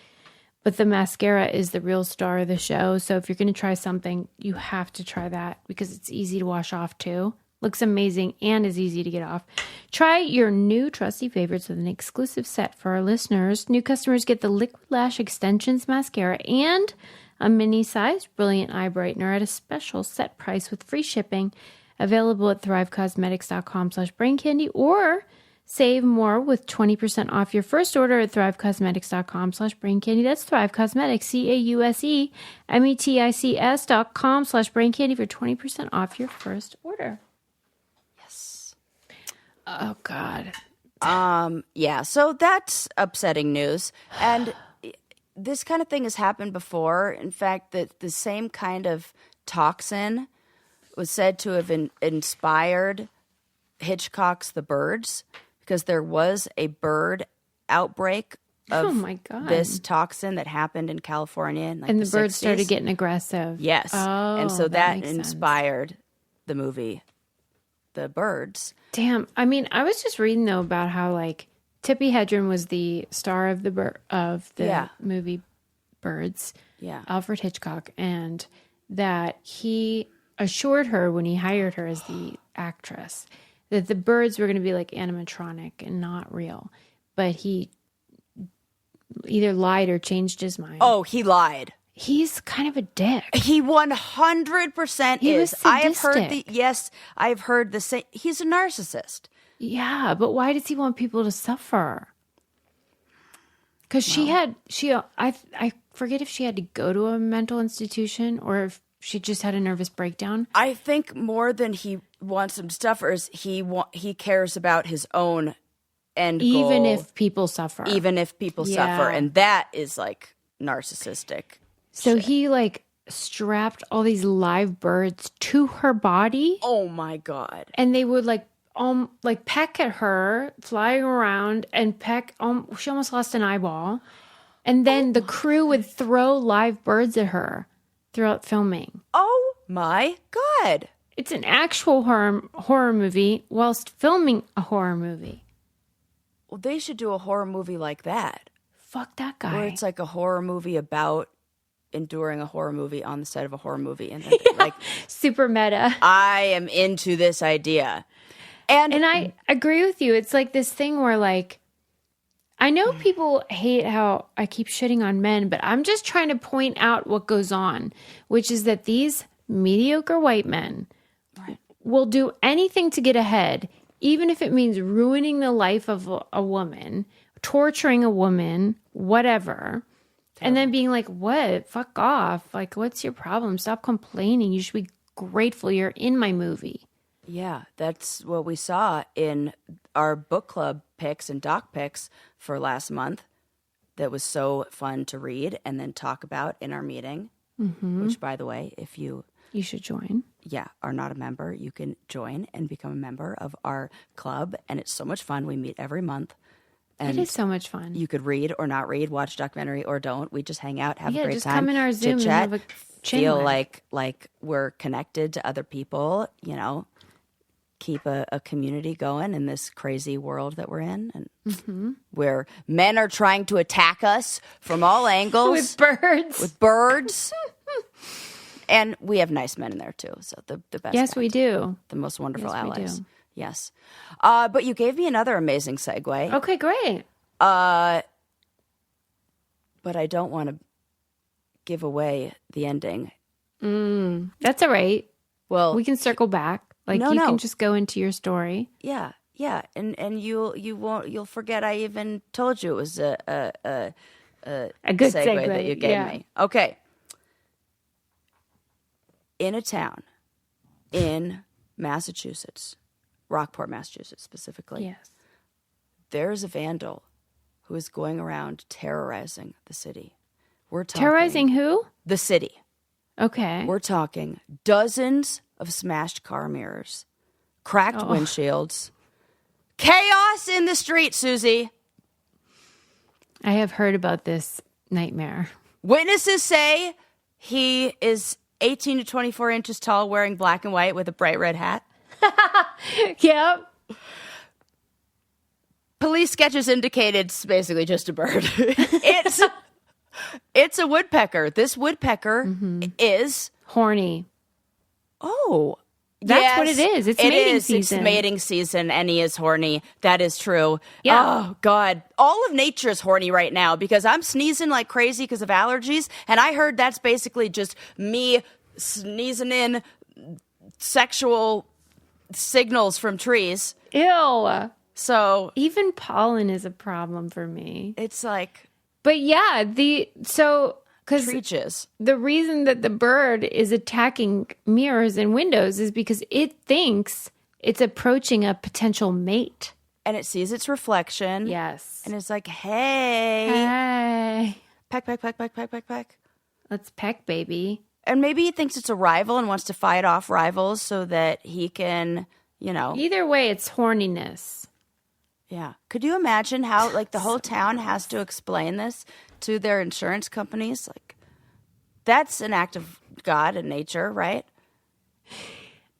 but the mascara is the real star of the show. So if you're going to try something, you have to try that because it's easy to wash off too. Looks amazing and is easy to get off. Try your new trusty favorites with an exclusive set for our listeners. New customers get the Liquid Lash Extensions mascara and a mini-sized Brilliant Eye Brightener at a special set price with free shipping. Available at thrivecosmetics.com/braincandy or save more with 20% off your first order at thrivecosmetics.com/braincandy. That's Thrive Cosmetics, CAUSEMETICS.com/braincandy for 20% off your first order. Yes. Oh, God. Yeah, so that's upsetting news. And this kind of thing has happened before. In fact, the same kind of toxin was said to have inspired Hitchcock's The Birds because there was a bird outbreak of this toxin that happened in California in like and the birds 60s. Started getting aggressive. Yes. Oh, and so that inspired sense. The movie The Birds. Damn. I mean, I was just reading though about how like Tippi Hedren was the star of the movie Birds. Yeah. Alfred Hitchcock, and that he assured her when he hired her as the actress that the birds were going to be like animatronic and not real. But he either lied or changed his mind. Oh, he lied. He's kind of a dick. He 100% is. I have heard I've heard the same. He's a narcissist. Yeah, but why does he want people to suffer? Because I forget if she had to go to a mental institution or if she just had a nervous breakdown. I think more than he wants them to suffer is he cares about his own end goal. Even if people suffer. Suffer. And that is like narcissistic. So shit. he like strapped all these live birds to her body. Oh my God. And they would like peck at her, flying around and peck. She almost lost an eyeball. And then the crew would throw live birds at her throughout filming. Oh my God. It's an actual horror movie whilst filming a horror movie. Well, they should do a horror movie like that. Fuck that guy. Where it's like a horror movie about enduring a horror movie on the set of a horror movie. And then, like super meta. I am into this idea. And I agree with you. It's like this thing where like, I know people hate how I keep shitting on men, but I'm just trying to point out what goes on, which is that these mediocre white men will do anything to get ahead, even if it means ruining the life of a woman, torturing a woman, whatever. And then being like, what? Fuck off. Like, what's your problem? Stop complaining. You should be grateful you're in my movie. Yeah, that's what we saw in our book club picks and doc picks for last month. That was so fun to read and then talk about in our meeting, which, by the way, if you should join. Yeah, are not a member, you can join and become a member of our club. And it's so much fun. We meet every month. And it is so much fun. You could read or not read, watch a documentary or don't. We just hang out, have a great just time. Come in our Zoom and have a feel like we're connected to other people, you know. keep a community going in this crazy world that we're in, and where men are trying to attack us from all angles with birds. And we have nice men in there too. So the best. Yes, we do. The most wonderful Yes, we allies. do. Yes. But you gave me another amazing segue. Okay, great. But I don't want to give away the ending. That's all right. Well, We can circle back. Like you can just go into your story. Yeah, yeah, and you'll forget I even told you it was a good segue that you gave me. Okay. In a town in Massachusetts, Rockport, Massachusetts specifically, Yes. there's a vandal who is going around terrorizing the city. We're talking Terrorizing who? the city. Okay. We're talking dozens of smashed car mirrors, cracked windshields, chaos in the street, Susie. I have heard about this nightmare. Witnesses say he is 18 to 24 inches tall, wearing black and white with a bright red hat. Yep. Police sketches indicated it's basically just a bird. It's a woodpecker. This woodpecker is Horny. Oh, That's yes, what it is. It's mating season. It's mating season, and he is horny. That is true. Yeah. Oh, God. All of nature is horny right now because I'm sneezing like crazy because of allergies, and I heard that's basically just me sneezing in sexual signals from trees. Ew. So Even pollen is a problem for me. it's like But yeah, because treaches. the reason that the bird is attacking mirrors and windows is because it thinks it's approaching a potential mate. And it sees its reflection. Yes. And it's like, hey. Hey, Peck, peck, peck, peck, peck, peck, peck. let's peck, baby. And maybe he thinks it's a rival and wants to fight off rivals so that he can, Either way, it's horniness. Yeah. Could you imagine how, like, the whole town has to explain this to their insurance companies? Like, that's an act of God and nature, right?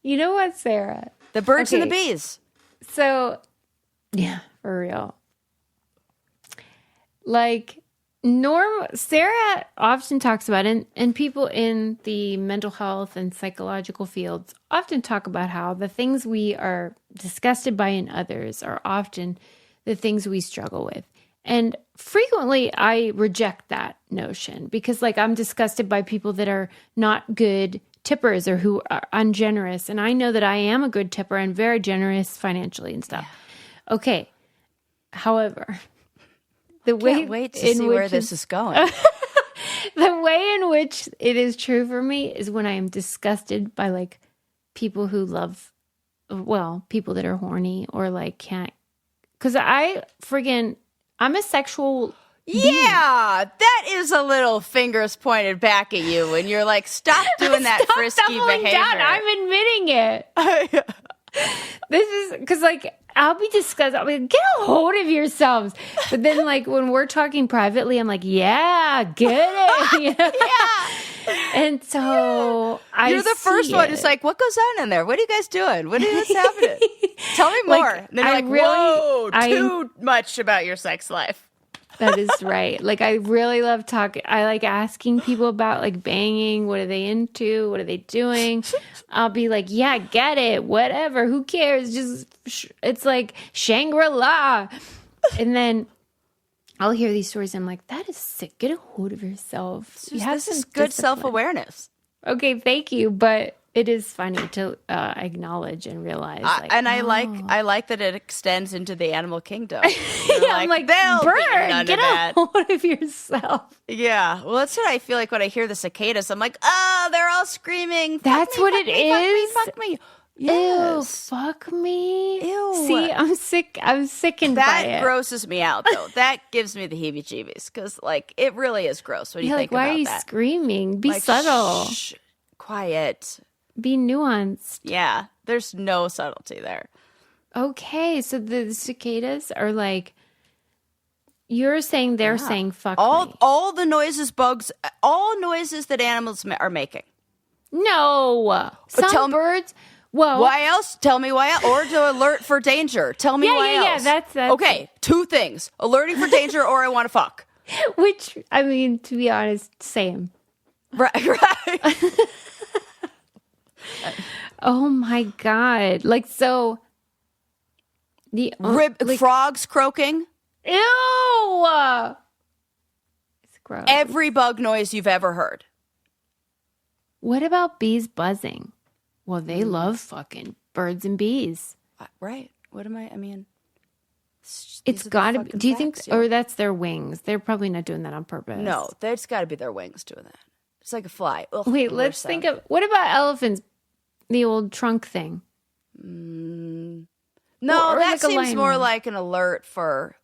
You know what, Sarah? The birds and the Okay. bees. So, yeah, for real. Like, Sarah often talks about, and people in the mental health and psychological fields often talk about how the things we are disgusted by in others are often the things we struggle with. And frequently I reject that notion because, like, I'm disgusted by people that are not good tippers or who are ungenerous. And I know that I am a good tipper and very generous financially and stuff. Yeah. Okay. However, Can't wait to see where this is going. the way in which it is true for me is when I am disgusted by, like, people who love, people that are horny or, like, can't. Because I'm a sexual being. Yeah, that is a little fingers pointed back at you, and you're like, stop doing that frisky behavior. Down. I'm admitting it. This is because, like, I'll be disgusted. I'll be like, get a hold of yourselves. But then, like, when we're talking privately, I'm like, yeah, get it. Yeah. And so You're the first one. It's like, what goes on in there? What are you guys doing? What's happening? Tell me more. Like, And then you're like, whoa, too much about your sex life. That is right. Like, I really love talking. I like asking people about, like, banging. What are they into? What are they doing? I'll be like, yeah, get it. Whatever. Who cares? Just, it's like Shangri-La. And then I'll hear these stories. And I'm like, that is sick. Get a hold of yourself. This is good self-awareness. Okay, thank you. But it is funny to acknowledge and realize. I like that it extends into the animal kingdom. Yeah, I'm like, bird, get a hold of yourself. Yeah, well, that's what I feel like when I hear the cicadas. I'm like, oh, they're all screaming. That's what it is. Fuck me. Yes. Ew, fuck me. Ew. See, I'm sick. I'm sickened by it. That grosses me out, though. That gives me the heebie-jeebies because, like, it really is gross when you think about that. Why are you screaming? Be subtle. Shh, quiet. Be nuanced. Yeah, there's no subtlety there. Okay, so the cicadas are like, you're saying they're saying fuck me. All the noises, bugs, all noises that animals are making. No. Some birds, Well, why else? Tell me why else. Or to alert for danger. Tell me why else. Yeah, that's okay. 2 things: alerting for danger, or I want to fuck. Which, I mean, to be honest, same. Right. Oh my God! Like so, the frogs croaking. Ew! It's gross. Every bug noise you've ever heard. What about bees buzzing? Well, they love fucking birds and bees. Right. What am I mean... It's got to be. Do you think, or that's their wings? They're probably not doing that on purpose. No, it's got to be their wings doing that. It's like a fly. Ugh, wait, let's think of, what about elephants? The old trunk thing. No, that like seems more like an alert for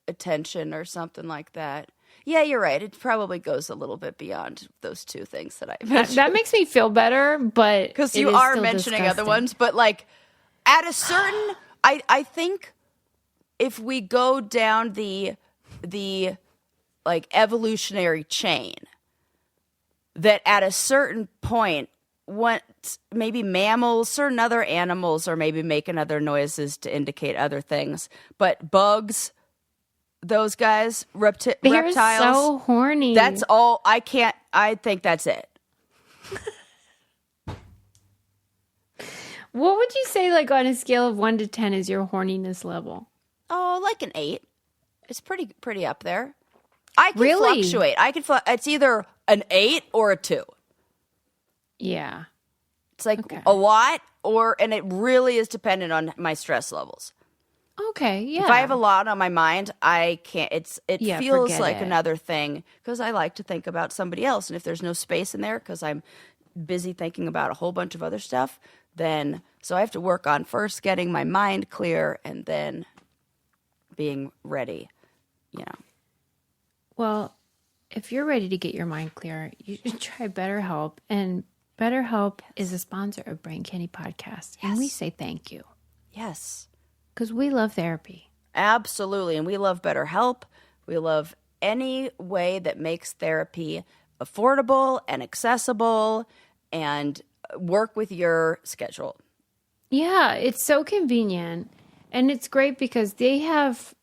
attention or something like that. Yeah, you're right. It probably goes a little bit beyond those 2 things that I mentioned. That makes me feel better, but because you are mentioning disgusting. other ones, but like at a certain, I think if we go down the like evolutionary chain, that at a certain point, what maybe mammals, certain other animals are maybe making other noises to indicate other things, but bugs, those guys, They're reptiles, so horny. That's all. I think that's it. What would you say, like on a scale of 1 to 10, is your horniness level? Oh, like an 8. It's pretty up there. I can really? fluctuate. It's either an 8 or a 2. Yeah. It's like a lot, and it really is dependent on my stress levels. Okay, yeah. If I have a lot on my mind, I can't. It feels like it. another thing because I like to think about somebody else, and if there's no space in there because I'm busy thinking about a whole bunch of other stuff, then so I have to work on first getting my mind clear and then being ready. Well, if you're ready to get your mind clear, you should try BetterHelp. And BetterHelp is a sponsor of Brain Candy Podcast. And we say thank you. Yes. Because we love therapy. Absolutely. And we love BetterHelp. We love any way that makes therapy affordable and accessible and work with your schedule. Yeah, it's so convenient. And it's great because they have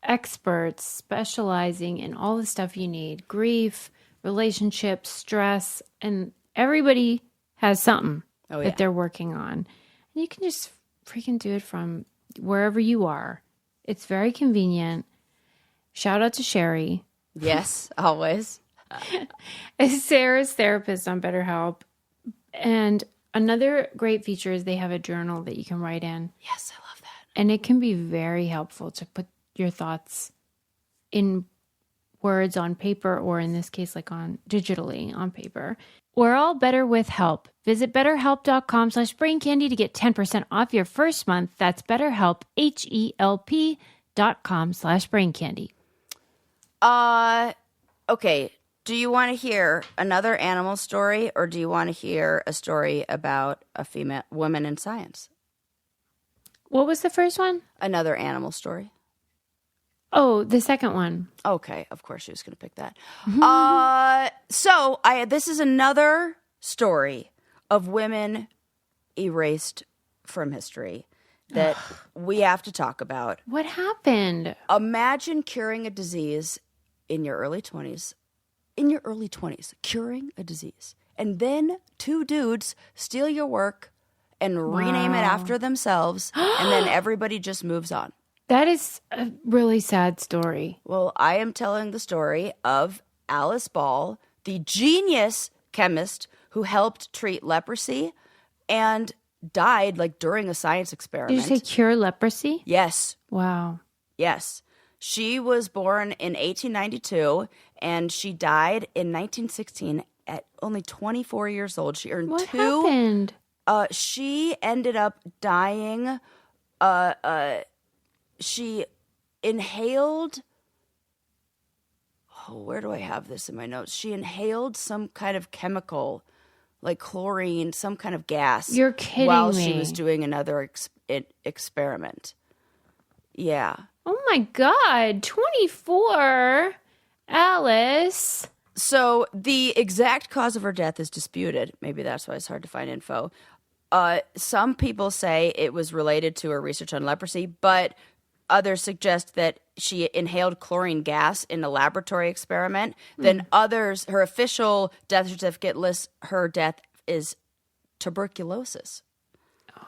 experts specializing in all the stuff you need. Grief, relationships, stress, and everybody has something that they're working on. And you can just freaking do it from wherever you are. It's very convenient. Shout out to Sherry. Yes, always. Sarah's therapist on BetterHelp. And another great feature is they have a journal that you can write in. Yes, I love that. And it can be very helpful to put your thoughts in words on paper, or in this case, like on digitally on paper. We're all better with help. Visit betterhelp.com/braincandy to get 10% off your first month. That's BetterHelp, HELP.com/braincandy. Okay. Do you want to hear another animal story, or do you want to hear a story about a female woman in science? What was the first one? Another animal story. Oh, the second one. Okay, of course she was going to pick that. This is another story of women erased from history that we have to talk about. What happened? Imagine curing a disease in your early 20s. In your early 20s, curing a disease. And then 2 dudes steal your work and rename it after themselves, and then everybody just moves on. That is a really sad story. Well, I am telling the story of Alice Ball, the genius chemist who helped treat leprosy and died like during a science experiment. Did you say cure leprosy? Yes. Wow. Yes. She was born in 1892 and she died in 1916 at only 24 years old. She earned What happened? She ended up dying. She inhaled. Oh, where do I have this in my notes? She inhaled some kind of chemical, like chlorine, some kind of gas. You're kidding while me. She was doing another experiment. Yeah. Oh my God. 24? Alice. So the exact cause of her death is disputed. Maybe that's why it's hard to find info. Some people say it was related to her research on leprosy, but others suggest that she inhaled chlorine gas in a laboratory experiment. Then others, her official death certificate lists her death is tuberculosis.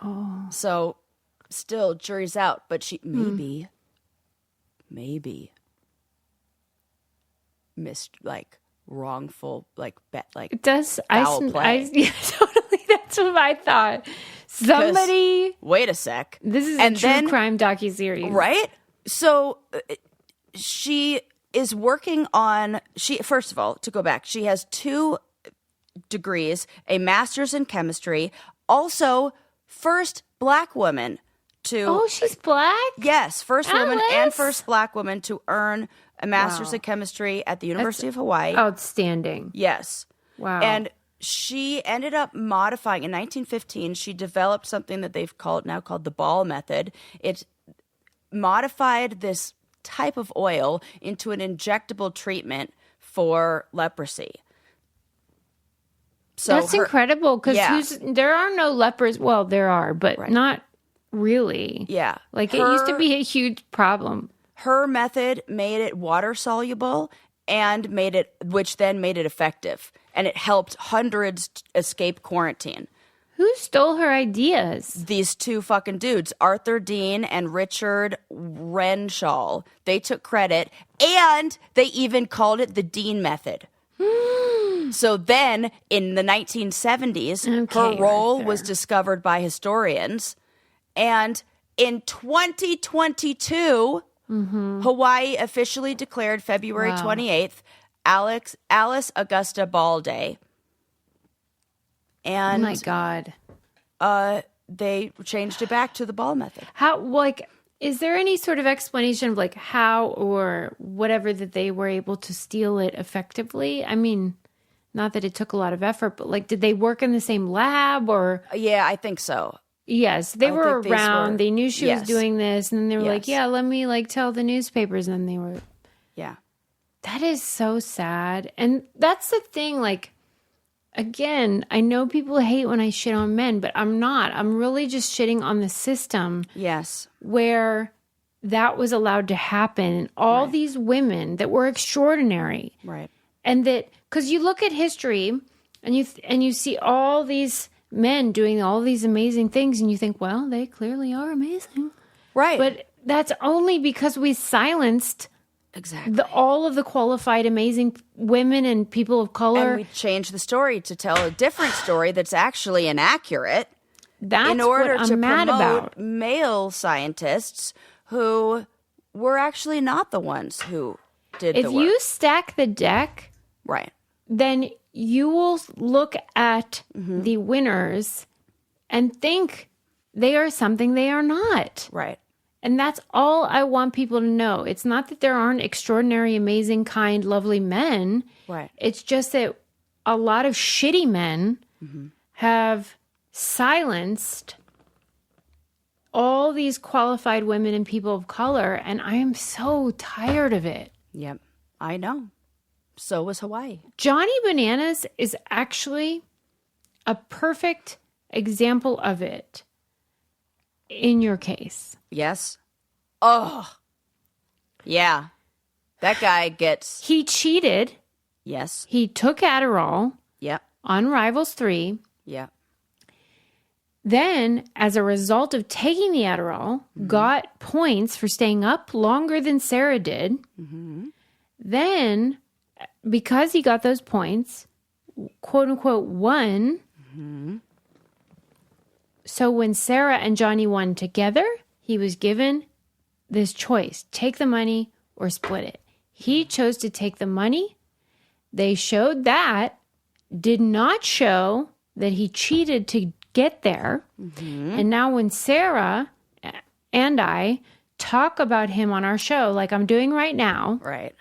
Oh. So still jury's out, but she maybe missed wrongful It does. foul play. Yeah, totally. That's what I thought. Somebody. Wait a sec. This is a true crime docuseries, right? So she is working on. First of all, to go back, she has 2 degrees, a master's in chemistry, also first Black woman to. Oh, she's Black? Yes, first woman and Alice? first Black woman to earn a master's in chemistry at the University of Hawaii. Outstanding. Yes. Wow. And she ended up modifying, in 1915, she developed something that they've now called the Ball method. It modified this type of oil into an injectable treatment for leprosy. So that's incredible because there are no lepers. Well, there are, but not really. Yeah. It used to be a huge problem. Her method made it water soluble and which then made it effective. And it helped hundreds escape quarantine. Who stole her ideas? These 2 fucking dudes, Arthur Dean and Richard Renshaw. They took credit, and they even called it the Dean method. So then, in the 1970s, her role was discovered by historians. And in 2022, Hawaii officially declared February 28th Alice Augusta Ball Day. And oh my God. They changed it back to the Ball method. How, is there any sort of explanation of how or whatever that they were able to steal it effectively? I mean, not that it took a lot of effort, but did they work in the same lab or? Yeah, I think so. Yes, they were around. They knew she was doing this, and then they were let me tell the newspapers, and then they were. Yeah. That is so sad. And that's the thing, again, I know people hate when I shit on men, but I'm not. I'm really just shitting on the system. Yes. Where that was allowed to happen. And all these women that were extraordinary. Right. And that, because you look at history and you see all these men doing all these amazing things and you think, well, they clearly are amazing. Right. But that's only because we silenced all of the qualified, amazing women and people of color. And we changed the story to tell a different story that's actually inaccurate. That's in order what I'm to mad promote about. Male scientists who were actually not the ones who did the work. If you stack the deck, then you will look at the winners and think they are something they are not. Right. And that's all I want people to know. It's not that there aren't extraordinary, amazing, kind, lovely men. Right. It's just that a lot of shitty men have silenced all these qualified women and people of color. And I am so tired of it. Yep. I know. So was Hawaii. Johnny Bananas is actually a perfect example of it in your case. Yes. Oh. Yeah. That guy gets... He cheated. Yes. He took Adderall. Yep. On Rivals 3. Yep. Then, as a result of taking the Adderall, got points for staying up longer than Sarah did. Then, because he got those points, quote unquote, won. So when Sarah and Johnny won together, he was given this choice: take the money or split it. He chose to take the money. They showed that, did not show that he cheated to get there. And now when Sarah and I talk about him on our show, like I'm doing right now, right?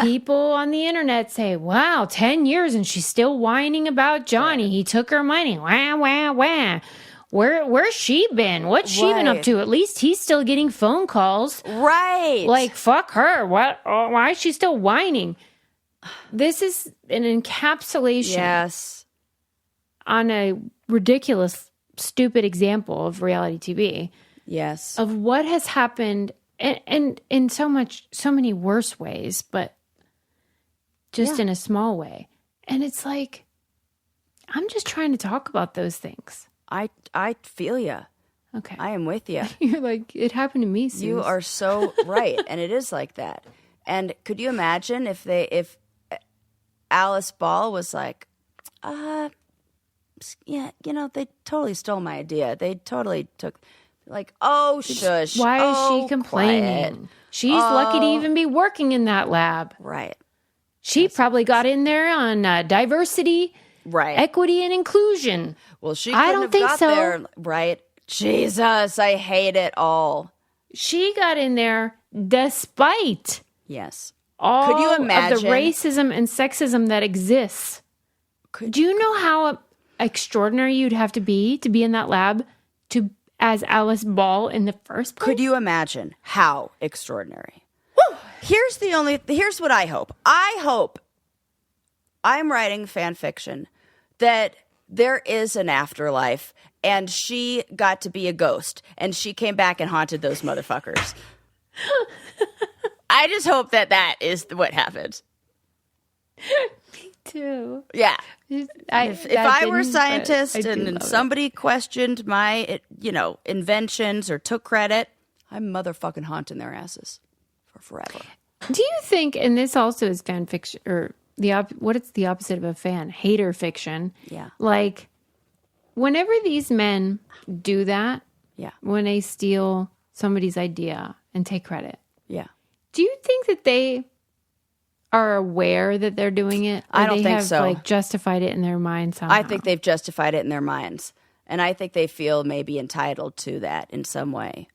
People on the internet say, wow, 10 years and she's still whining about Johnny. Right. He took her money. Wah, wah, wah. Where's she been? What's she been up to? At least he's still getting phone calls. Right. Like, fuck her. What? Why is she still whining? This is an encapsulation on a ridiculous, stupid example of reality TV. Yes. Of what has happened and in so many worse ways, but just in a small way. And it's like, I'm just trying to talk about those things. I feel you. Okay. I am with you. You're like, it happened to me, Susie. You are so right. And it is like that. And could you imagine if Alice Ball was like, yeah, they totally stole my idea. They totally took, like, oh, shush. Why is she complaining? Quiet. She's lucky to even be working in that lab. Right. She probably got in there on diversity, equity, and inclusion. Well, she I don't think so. There, right? Jesus, I hate it all. She got in there despite all Could you imagine of the racism and sexism that exists. Do you know how extraordinary you'd have to be in that lab as Alice Ball in the first place? Could you imagine how extraordinary? Woo! Here's what I hope. I hope I'm writing fan fiction that there is an afterlife and she got to be a ghost and she came back and haunted those motherfuckers. I just hope that is what happens. Me too. Yeah. If I were a scientist and somebody questioned my, inventions or took credit, I'm motherfucking haunting their asses for forever. Do you think, and this also is fan fiction, or what's the opposite of a fan? Hater fiction. Yeah. Like, whenever these men do that, when they steal somebody's idea and take credit, do you think that they are aware that they're doing it? I don't think so. Like justified it in their minds somehow? I think they've justified it in their minds. And I think they feel maybe entitled to that in some way.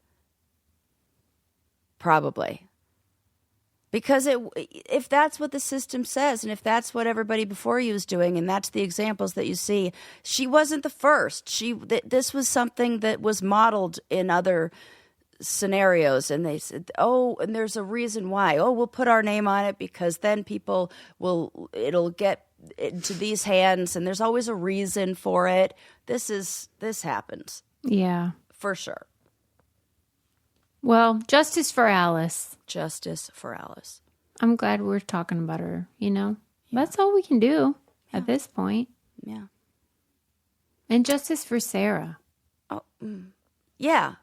Probably. Because if that's what the system says, and if that's what everybody before you is doing, and that's the examples that you see, she wasn't the first. This was something that was modeled in other scenarios, and they said, and there's a reason why. We'll put our name on it because then it'll get into these hands, and there's always a reason for it. This happens. Yeah. For sure. Well, justice for Alice. Justice for Alice. I'm glad we're talking about her, That's all we can do at this point. Yeah. And justice for Sarah. Yeah.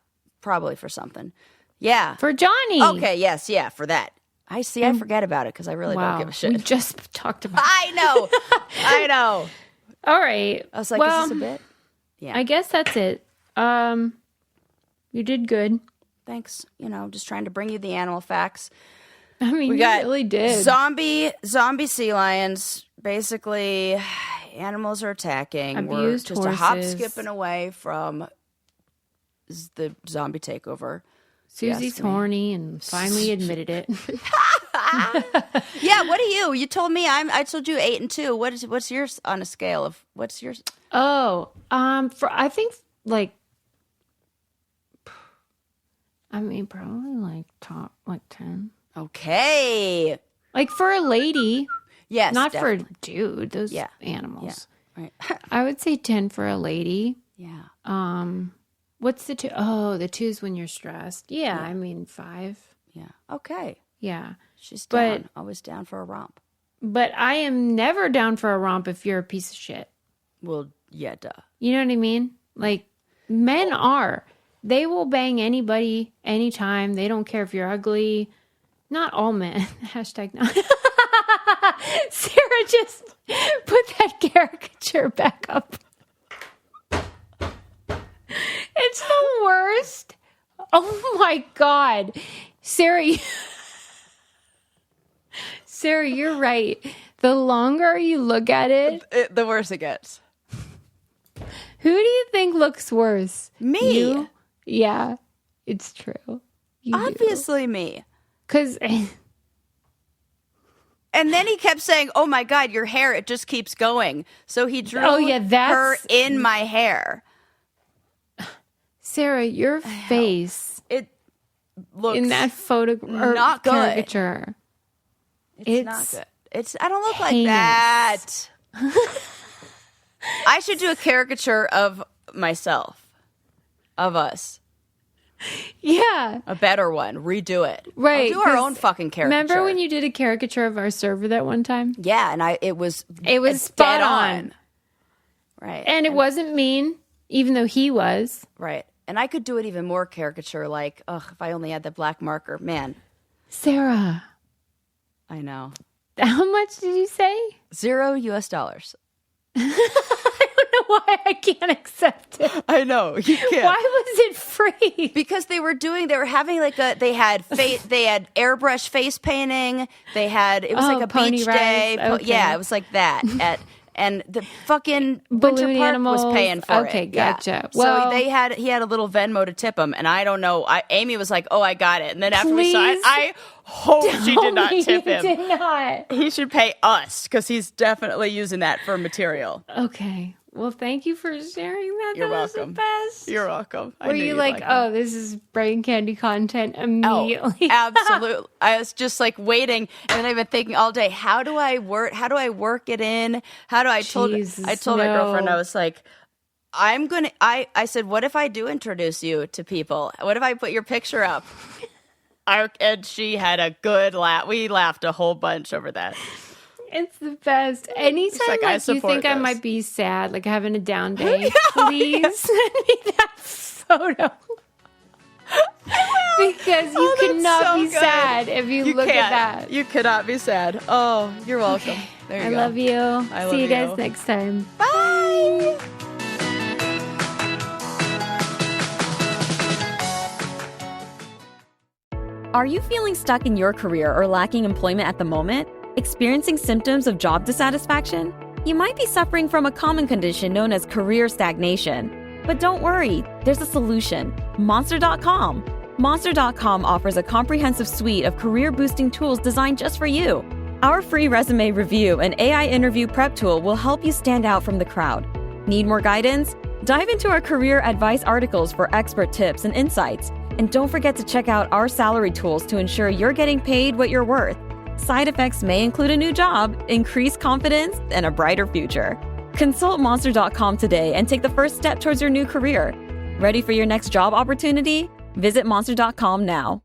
Probably for something. Yeah. For Johnny. Okay, yes, for that. I forget about it because I really don't give a shit. We just talked about it. I know. All right. I was like, is this a bit? Yeah. I guess that's it. You did good. Thanks. Just trying to bring you the animal facts. I mean, you really did. Zombie sea lions. Basically, animals are attacking. Abused We're just horses. a hop skipping away from the zombie takeover. Susie's horny and finally admitted it. Yeah, what are you? You told me I told you 8 and 2. What's yours on a scale of what's yours? I think probably top 10. Okay. Like for a lady. Yes. Not definitely. for a dude, those animals. Yeah. Right. I would say 10 for a lady. Yeah. What's the 2? Oh, the 2's when you're stressed. Yeah. 5. Yeah. Okay. Yeah. She's down. Always down for a romp. But I am never down for a romp if you're a piece of shit. Well, yeah, duh. You know what I mean? Like, men are. They will bang anybody, anytime. They don't care if you're ugly. Not all men. Hashtag not. Sarah, just put that caricature back up. It's the worst. Oh my God. Sarah, you're right. The longer you look at it, the worse it gets. Who do you think looks worse? Me. You? Yeah, it's true. Obviously me. Because... And then he kept saying, oh my God, your hair, it just keeps going. So he drew her in my hair. Sarah, your face. It looks in that photo or not good. Caricature. It's not good. I don't look heinous. Like that. I should do a caricature of myself, of us. Yeah. A better one. Redo it. Right. We'll do our own fucking caricature. Remember when you did a caricature of our server that one time? Yeah, and it was spot on. Right. And it wasn't mean, even though he was. Right. And I could do it even more caricature, like, if I only had the black marker. Man. Sarah. I know. How much did you say? $0. I don't know why I can't accept it. I know. You can't. Why was it free? Because they were having like they had airbrush face painting. It was like a beach day. Okay. Yeah, it was like that. And the fucking Balloon Winter Park animals. was paying for it. Okay, gotcha. Yeah. Well, so he had a little Venmo to tip him, and I don't know. Amy was like, "Oh, I got it." And then after we saw it, I hope she did not tip him. Did not. He should pay us because he's definitely using that for material. Okay. Well, thank you for sharing that. You're that welcome. Was the best. You're welcome. Were you like, this is brain candy content immediately? Oh, absolutely. I was just like waiting, and I've been thinking all day, how do I work it in? I told my girlfriend, I was like, I said, what if I do introduce you to people? What if I put your picture up? And she had a good laugh. We laughed a whole bunch over that. It's the best. Anytime you think I might be sad, like having a down day, please send me that photo. Because you cannot be sad if you look at that. You cannot be sad. Oh, you're welcome. Okay. There you I go. love you. See you guys next time. Bye. Are you feeling stuck in your career or lacking employment at the moment? Experiencing symptoms of job dissatisfaction? You might be suffering from a common condition known as career stagnation. But don't worry, there's a solution. Monster.com. Monster.com offers a comprehensive suite of career-boosting tools designed just for you. Our free resume review and AI interview prep tool will help you stand out from the crowd. Need more guidance? Dive into our career advice articles for expert tips and insights. And don't forget to check out our salary tools to ensure you're getting paid what you're worth. Side effects may include a new job, increased confidence, and a brighter future. Consult Monster.com today and take the first step towards your new career. Ready for your next job opportunity? Visit Monster.com now.